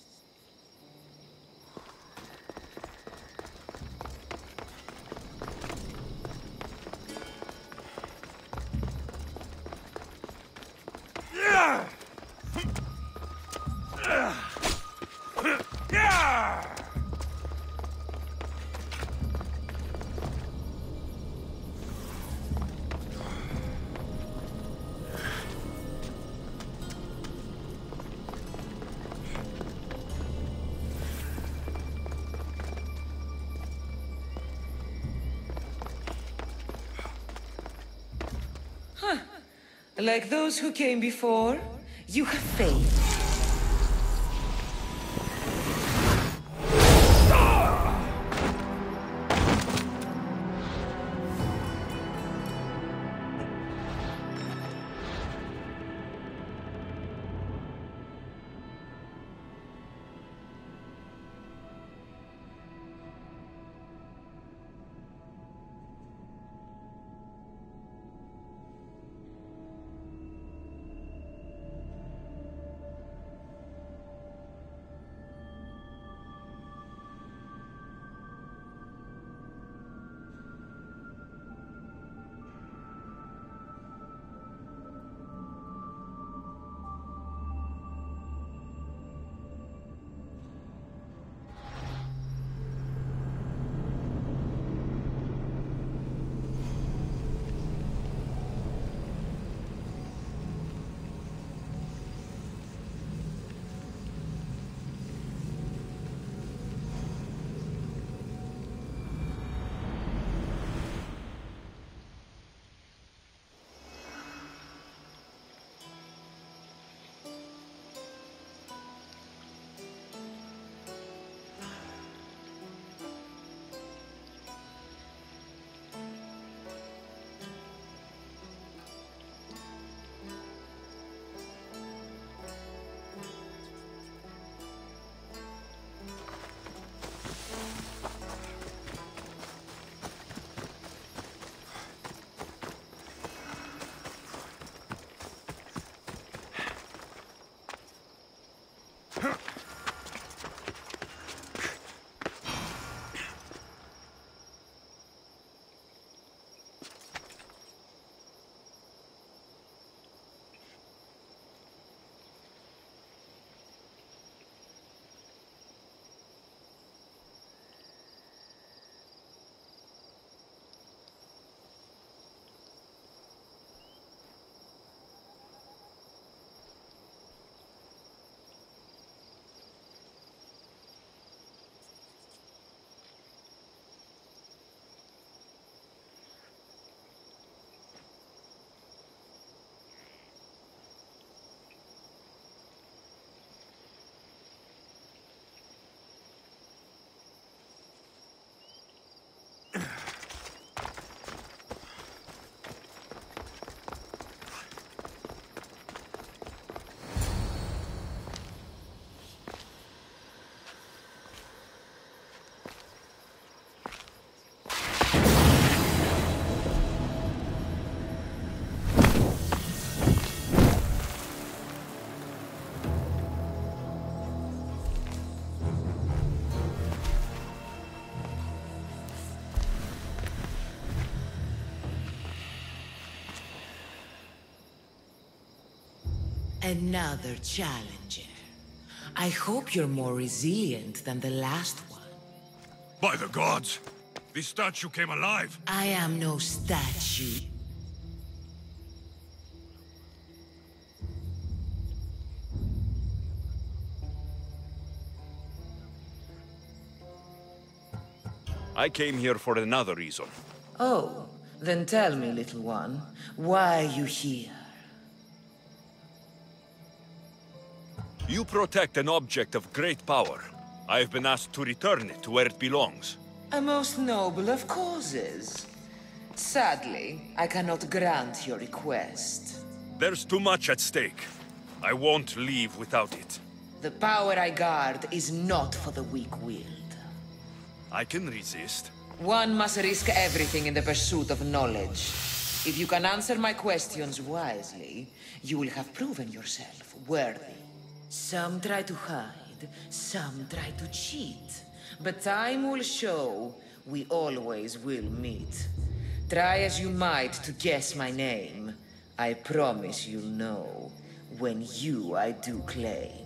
Like those who came before, you have faith. Another challenger. I hope you're more resilient than the last one. By the gods! This statue came alive! I am no statue. I came here for another reason. Oh, then tell me, little one, why are you here? You protect an object of great power. I have been asked to return it to where it belongs. A most noble of causes. Sadly, I cannot grant your request. There's too much at stake. I won't leave without it. The power I guard is not for the weak-willed. I can resist. One must risk everything in the pursuit of knowledge. If you can answer my questions wisely, you will have proven yourself worthy. Some try to hide, some try to cheat. But time will show we always will meet. Try as you might to guess my name. I promise you'll know when I do claim.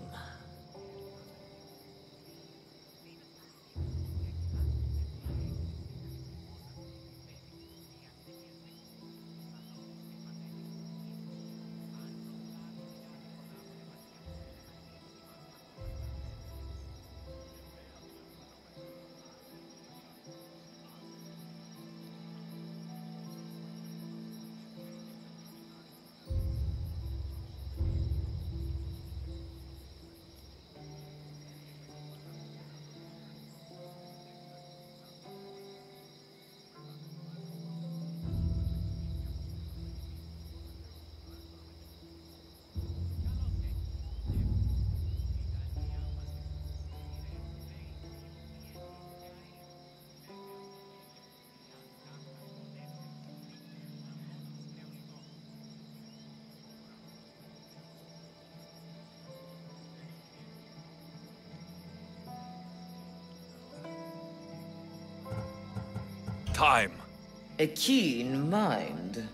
Time. A keen mind.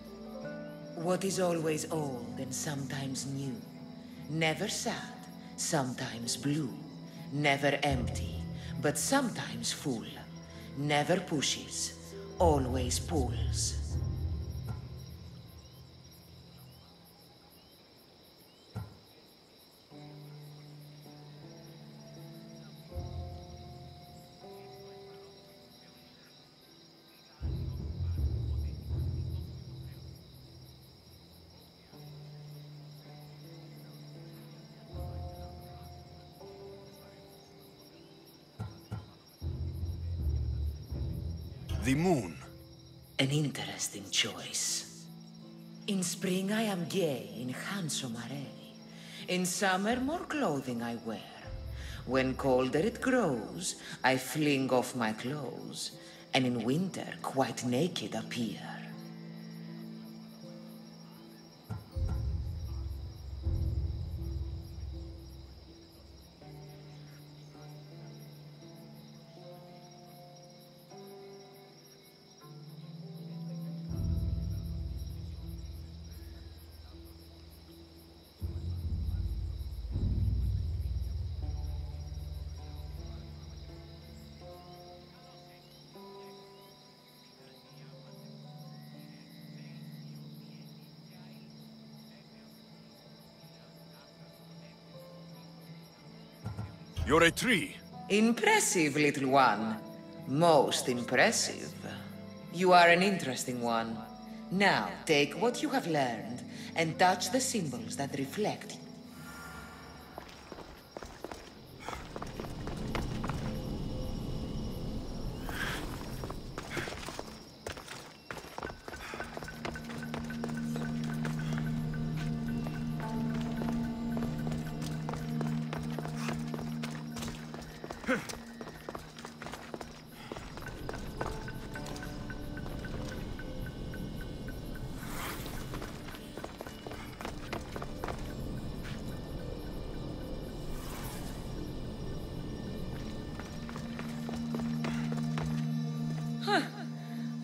What is always old and sometimes new. Never sad, sometimes blue. Never empty, but sometimes full. Never pushes, always pulls. The moon. An interesting choice. In spring I am gay in handsome array. In summer more clothing I wear. When colder it grows, I fling off my clothes, and in winter quite naked appear. You're a tree. Impressive, little one. Most impressive. You are an interesting one. Now, take what you have learned and touch the symbols that reflect.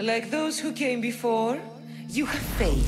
Like those who came before, you have failed.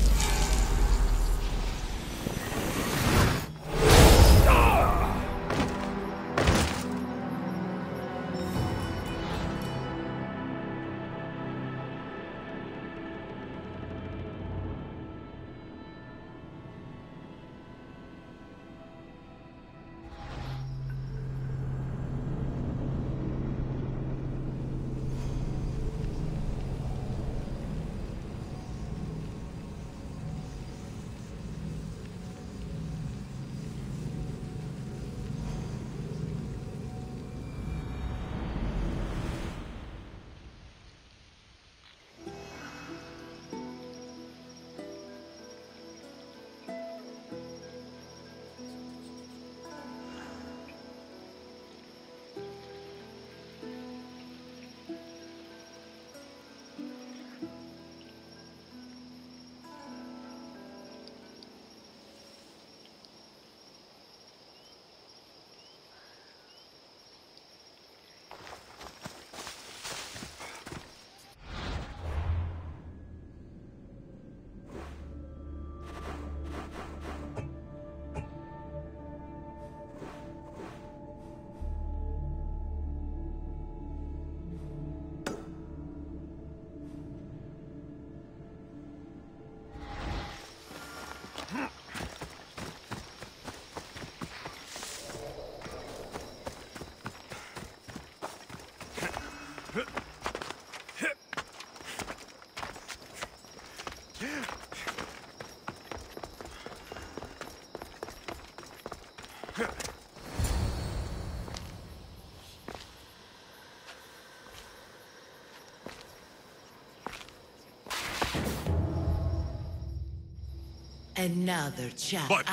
Another chance. But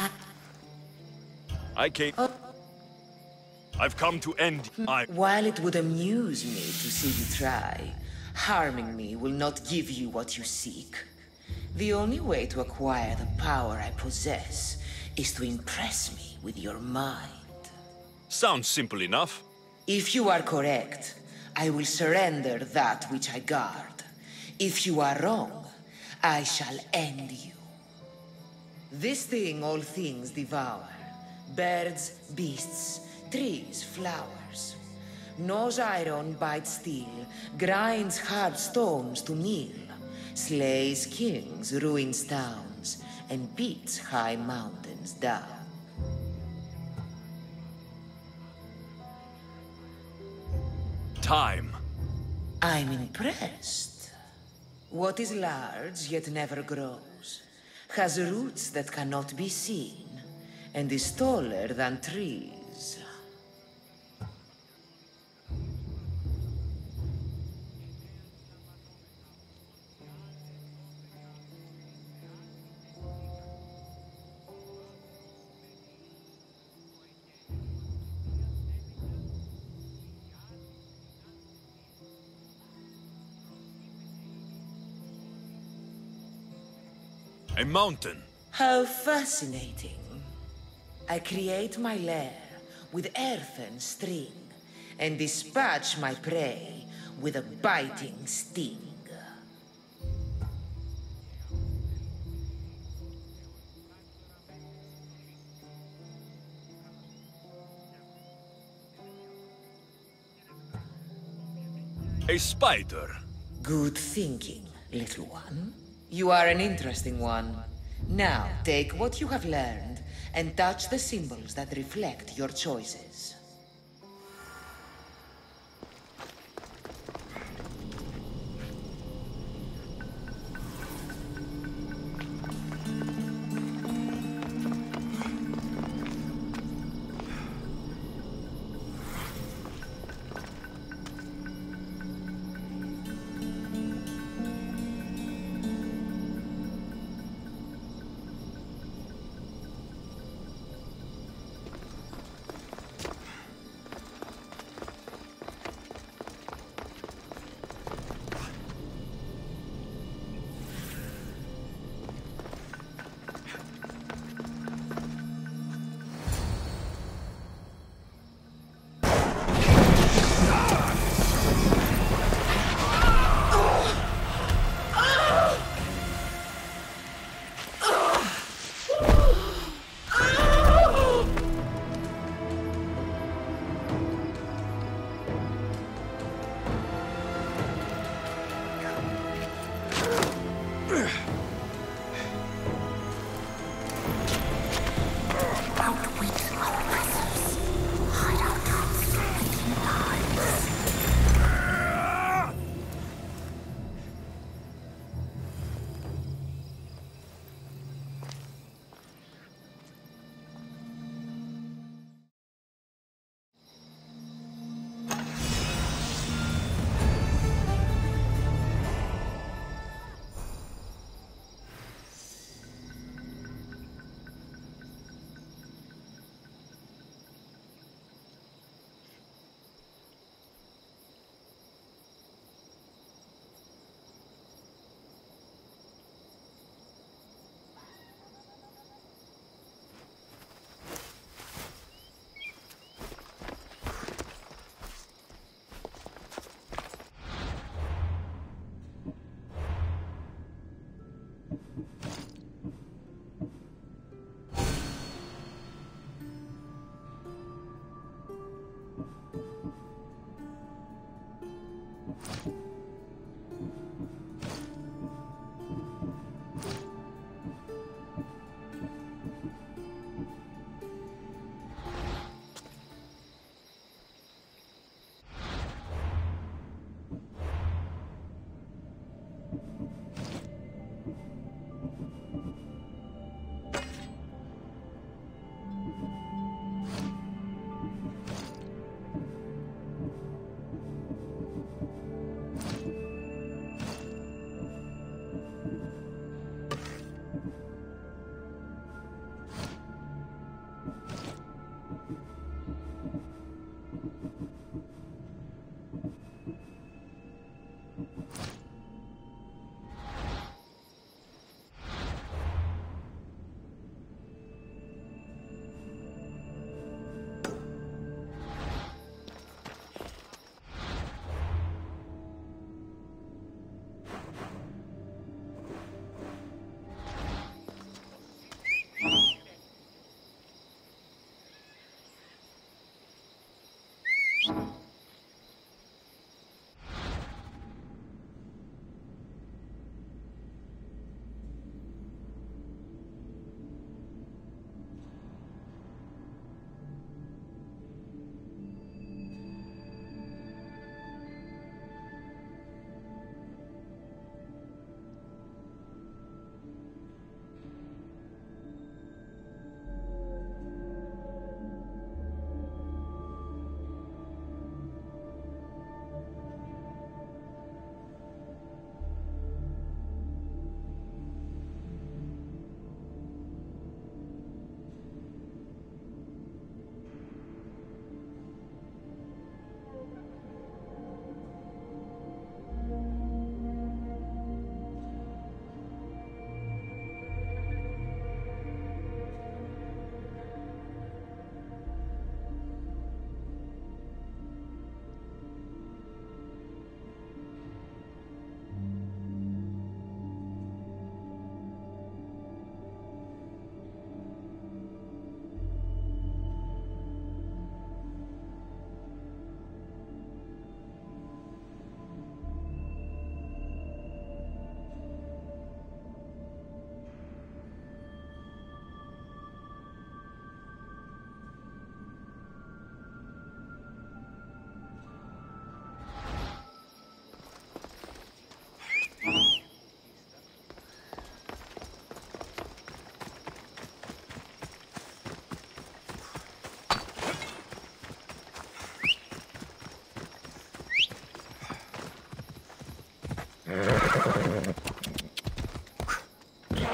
I can't. I've come to end. While it would amuse me to see you try, harming me will not give you what you seek. The only way to acquire the power I possess is to impress me with your mind. Sounds simple enough. If you are correct, I will surrender that which I guard. If you are wrong, I shall end you. This thing all things devour. Birds, beasts, trees, flowers. Gnaws iron, bites steel, grinds hard stones to meal, slays kings, ruins towns, and beats high mountains down. Time. I'm impressed. What is large yet never grows, has roots that cannot be seen, and is taller than trees. A mountain. How fascinating. I create my lair with earthen string, and dispatch my prey with a biting sting. A spider. Good thinking, little one. You are an interesting one. Now, take what you have learned and touch the symbols that reflect your choices.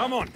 Come on!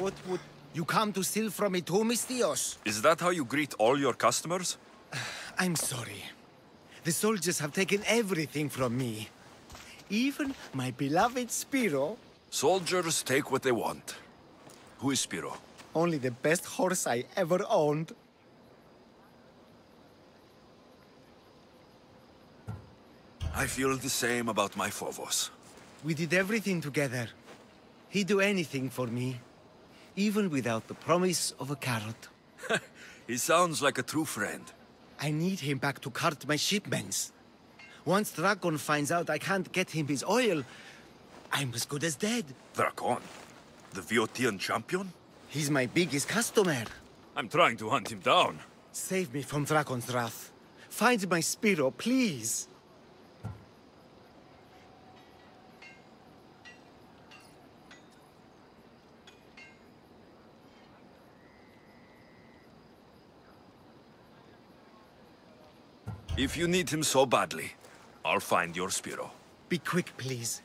What would... You come to steal from me too, mis tíos? Is that how you greet all your customers? I'm sorry. The soldiers have taken everything from me. Even my beloved Spiro. Soldiers take what they want. Who is Spiro? Only the best horse I ever owned. I feel the same about my Phobos. We did everything together. He'd do anything for me. Even without the promise of a carrot. He sounds like a true friend. I need him back to cart my shipments. Once Dragon finds out I can't get him his oil, I'm as good as dead. Dragon? The Viotian champion? He's my biggest customer. I'm trying to hunt him down. Save me from Dragon's wrath. Find my Spiro, please. If you need him so badly, I'll find your Spiro. Be quick, please.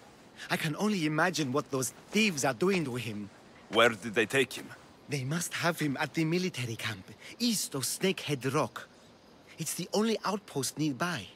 I can only imagine what those thieves are doing to him. Where did they take him? They must have him at the military camp, east of Snakehead Rock. It's the only outpost nearby.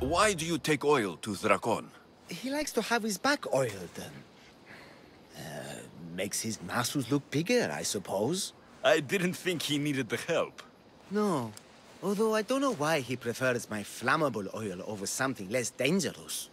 Why do you take oil to Dragon? He likes to have his back oiled. Makes his muscles look bigger, I suppose. I didn't think he needed the help. No. Although I don't know why he prefers my flammable oil over something less dangerous.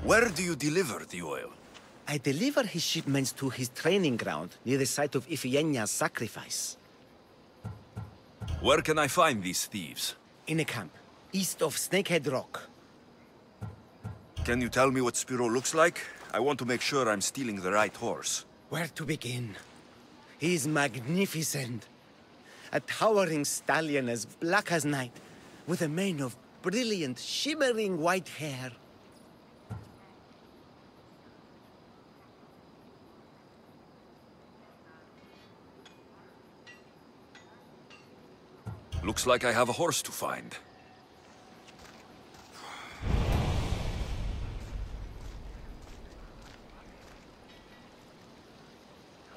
Where do you deliver the oil? I deliver his shipments to his training ground near the site of Iphigenia's sacrifice. Where can I find these thieves? In a camp, east of Snakehead Rock. Can you tell me what Spiro looks like? I want to make sure I'm stealing the right horse. Where to begin? He is magnificent. A towering stallion as black as night, with a mane of brilliant, shimmering white hair. Looks like I have a horse to find.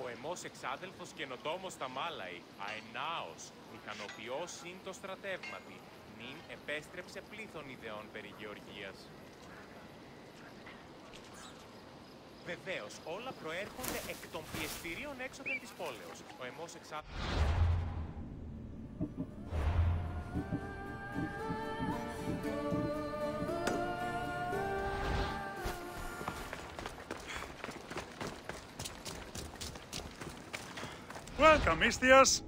Ο εμός εξάδελφος καινοτόμος στα Μάλαϊ, αενάος, μηχανοποιός συν το στρατεύματι, νυν επέστρεψε πλήθον ιδεών περί γεωργίας. Βεβαίως, όλα προέρχονται εκ των πιεστηρίων έξωθεν της πόλεως. Ο εμός εξάδελφος... Welcome, Istias.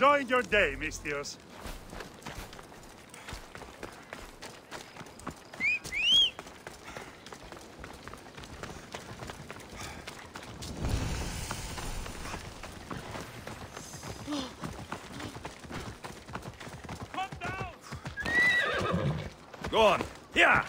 Enjoying your day, Mistios. Go on. Yeah!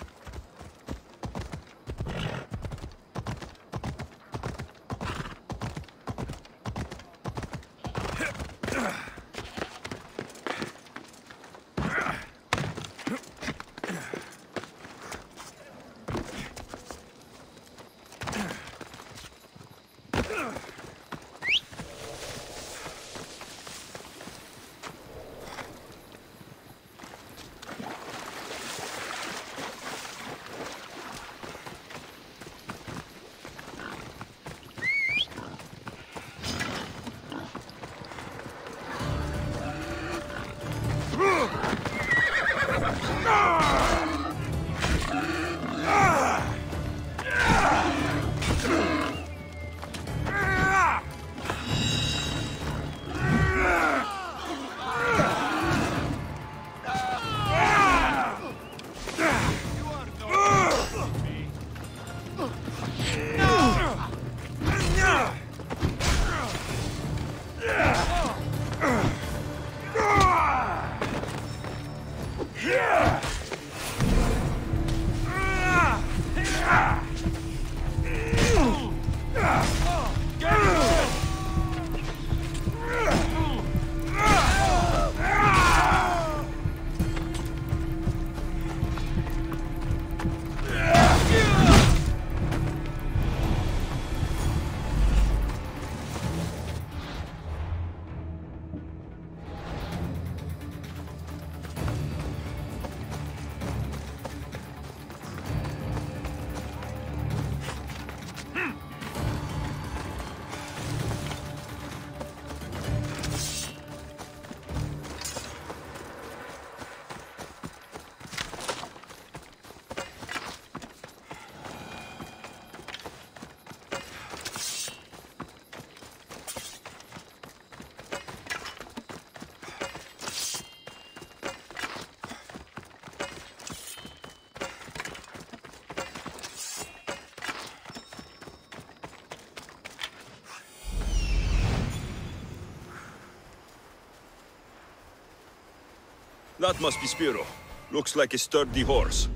That must be Spiro. Looks like a sturdy horse.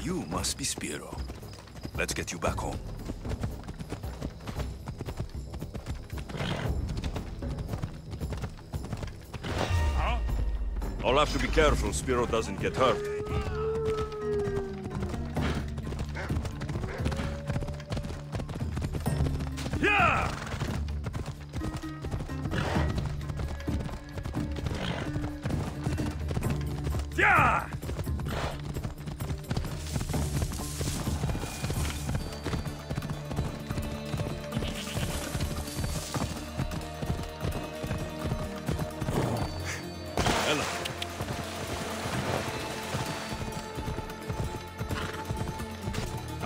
You must be Spiro. Let's get you back home. I'll have to be careful Spiro doesn't get hurt. Yeah! Yeah!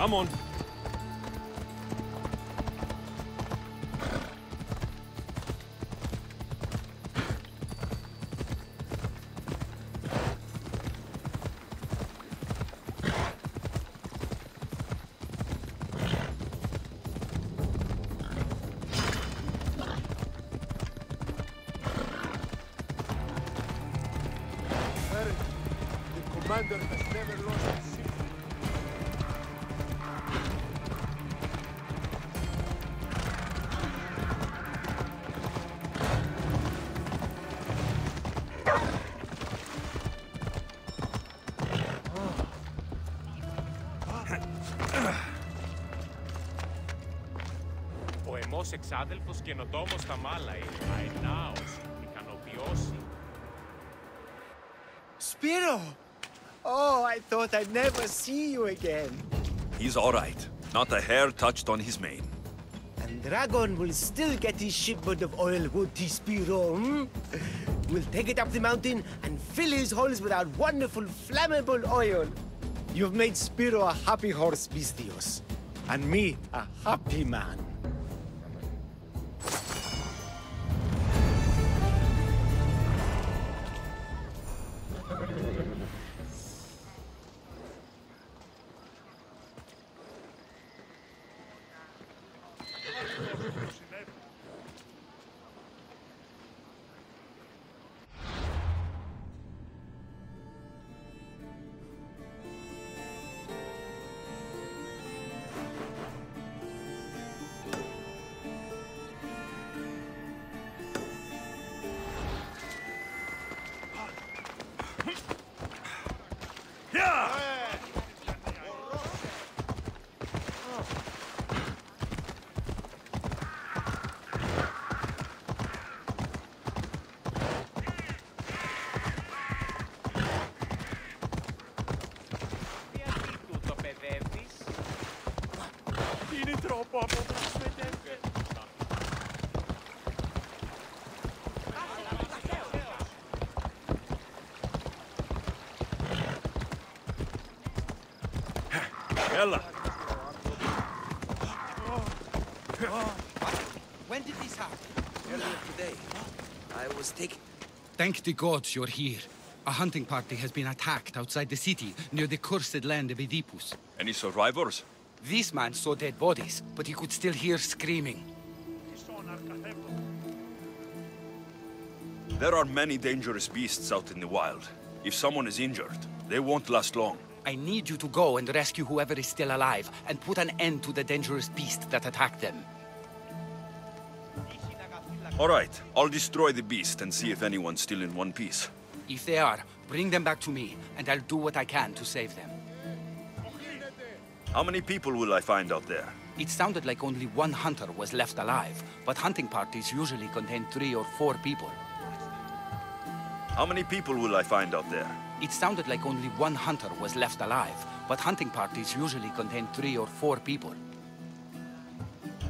Come on. The commander has never lost a city. Παλαιός εξάδελφος καινοτόμος στα Μάλαη, αενάος, ικανοποιώσει. Spiro! Oh, I thought I'd never see you again. He's all right. Not a hair touched on his mane. And Dragon will still get his shipment of oil, won't he, Spiro? Hmm? We'll take it up the mountain and fill his holes with our wonderful flammable oil. You've made Spiro a happy horse, Vistios. And me a happy man. Ella! When did this happen? Earlier today. I was taken... Thank the gods you're here. A hunting party has been attacked outside the city, near the cursed land of Oedipus. Any survivors? This man saw dead bodies, but he could still hear screaming. There are many dangerous beasts out in the wild. If someone is injured, they won't last long. I need you to go and rescue whoever is still alive, and put an end to the dangerous beast that attacked them. All right, I'll destroy the beast and see if anyone's still in one piece. If they are, bring them back to me, and I'll do what I can to save them. How many people will I find out there? It sounded like only one hunter was left alive, but hunting parties usually contain 3 or 4 people. How many people will I find out there? It sounded like only one hunter was left alive, but hunting parties usually contain 3 or 4 people.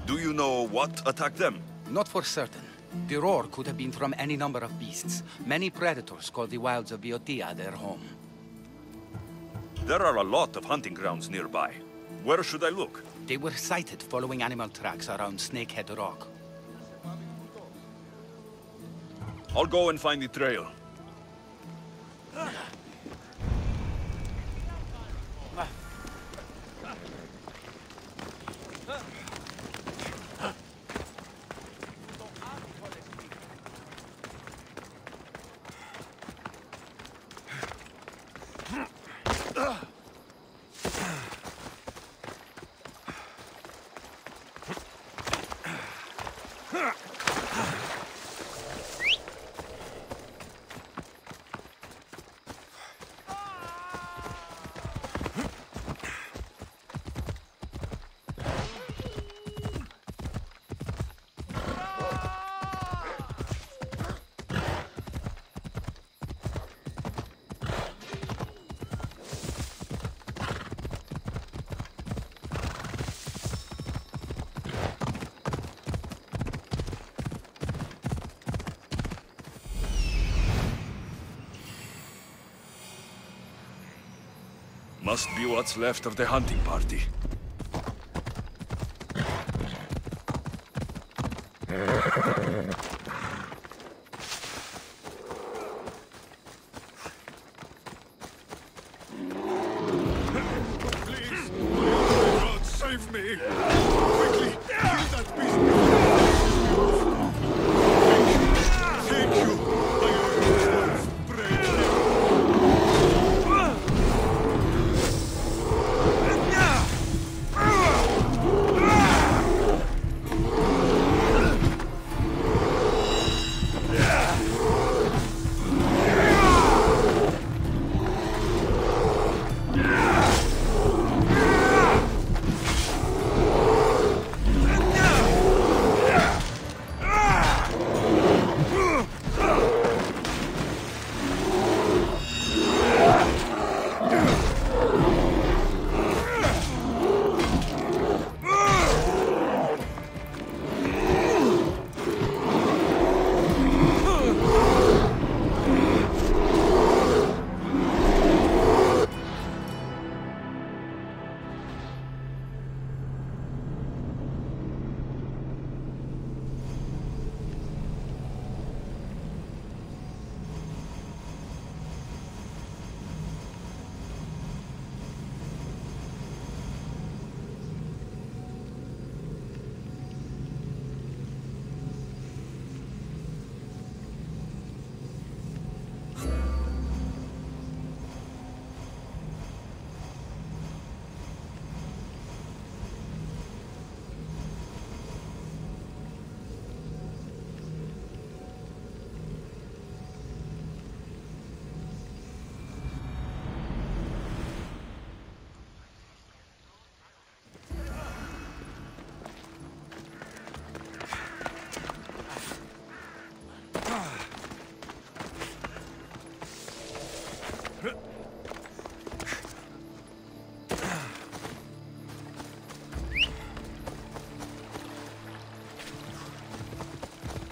Do you know what attacked them? Not for certain. The roar could have been from any number of beasts. Many predators call the wilds of Boeotia their home. There are a lot of hunting grounds nearby. Where should I look? They were sighted following animal tracks around Snakehead Rock. I'll go and find the trail. Must be what's left of the hunting party. Please! God, save me! Quickly! Kill that beast! Thank you! I owe you life.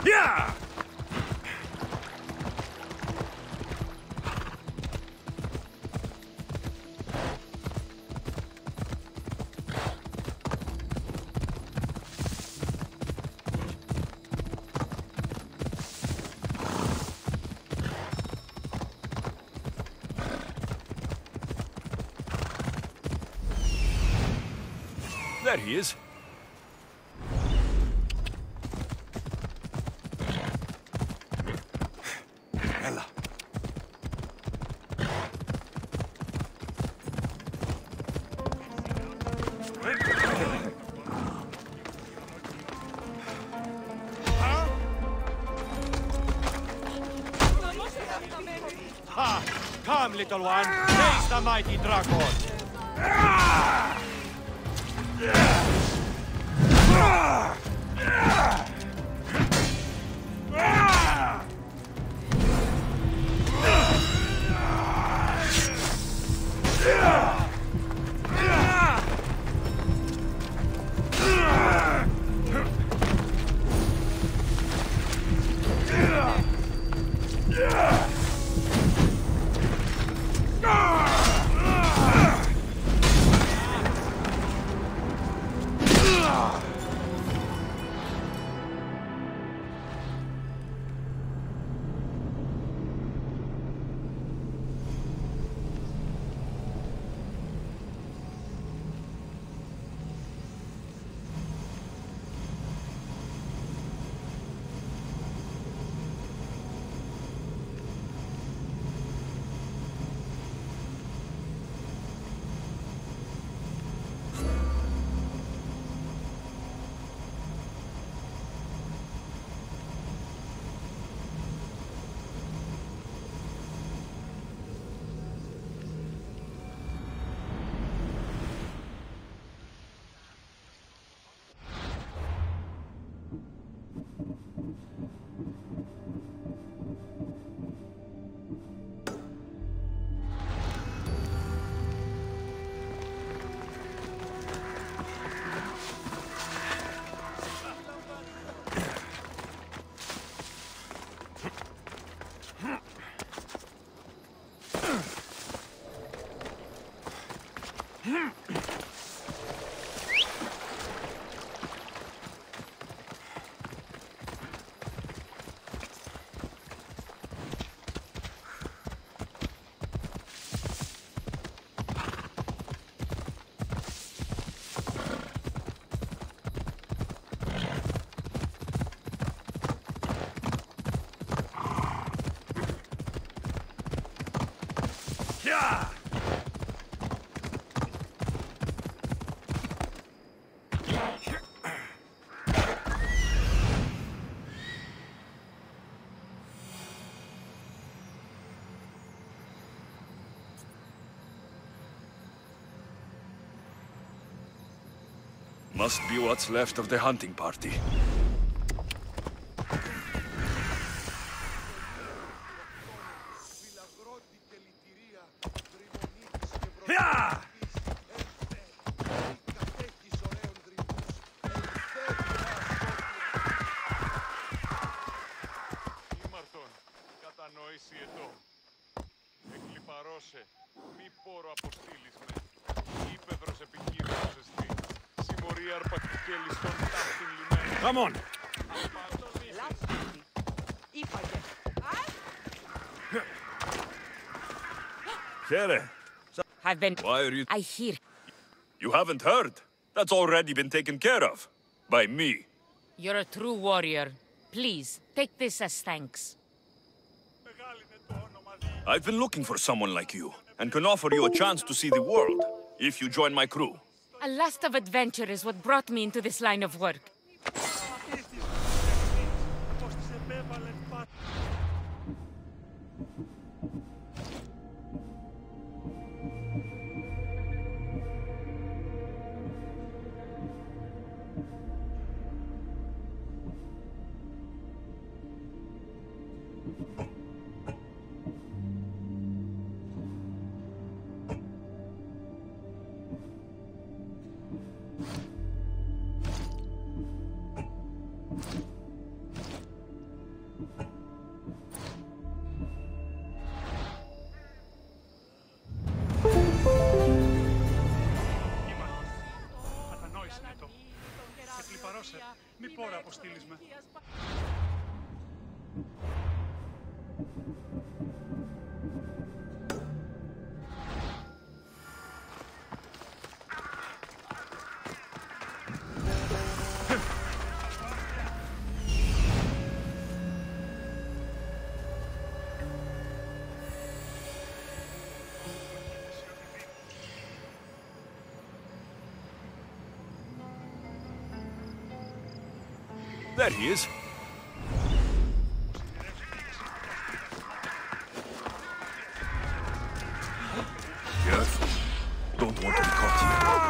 Yeah! There he is. Ella. Ha! Come, little one. Face the mighty dragon. Must be what's left of the hunting party. Ήμαρτον, κατανόηση εδώ. Εκλιπαρώσε, μη πόρο αποστήλεις με. Ήπεδρος επιχείρησης εστί. Συμμορία αρπακτικέλης των τάχτην λιμένων. Come on! Kere, I've been... why are you... I hear... You haven't heard? That's already been taken care of. By me. You're a true warrior. Please, take this as thanks. I've been looking for someone like you, and can offer you a chance to see the world, if you join my crew. A lust of adventure is what brought me into this line of work. Κατανόησε το. Και φλιπαρώσε. Μη πόρα αποστείλεις με. There he is. Yes. Don't want to be caught here.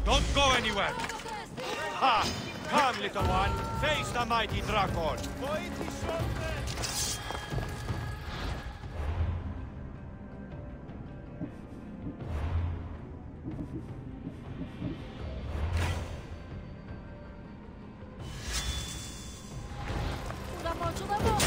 Don't go anywhere! Ha! Come, little one! Face the mighty dragon! Da mocio, da mocio!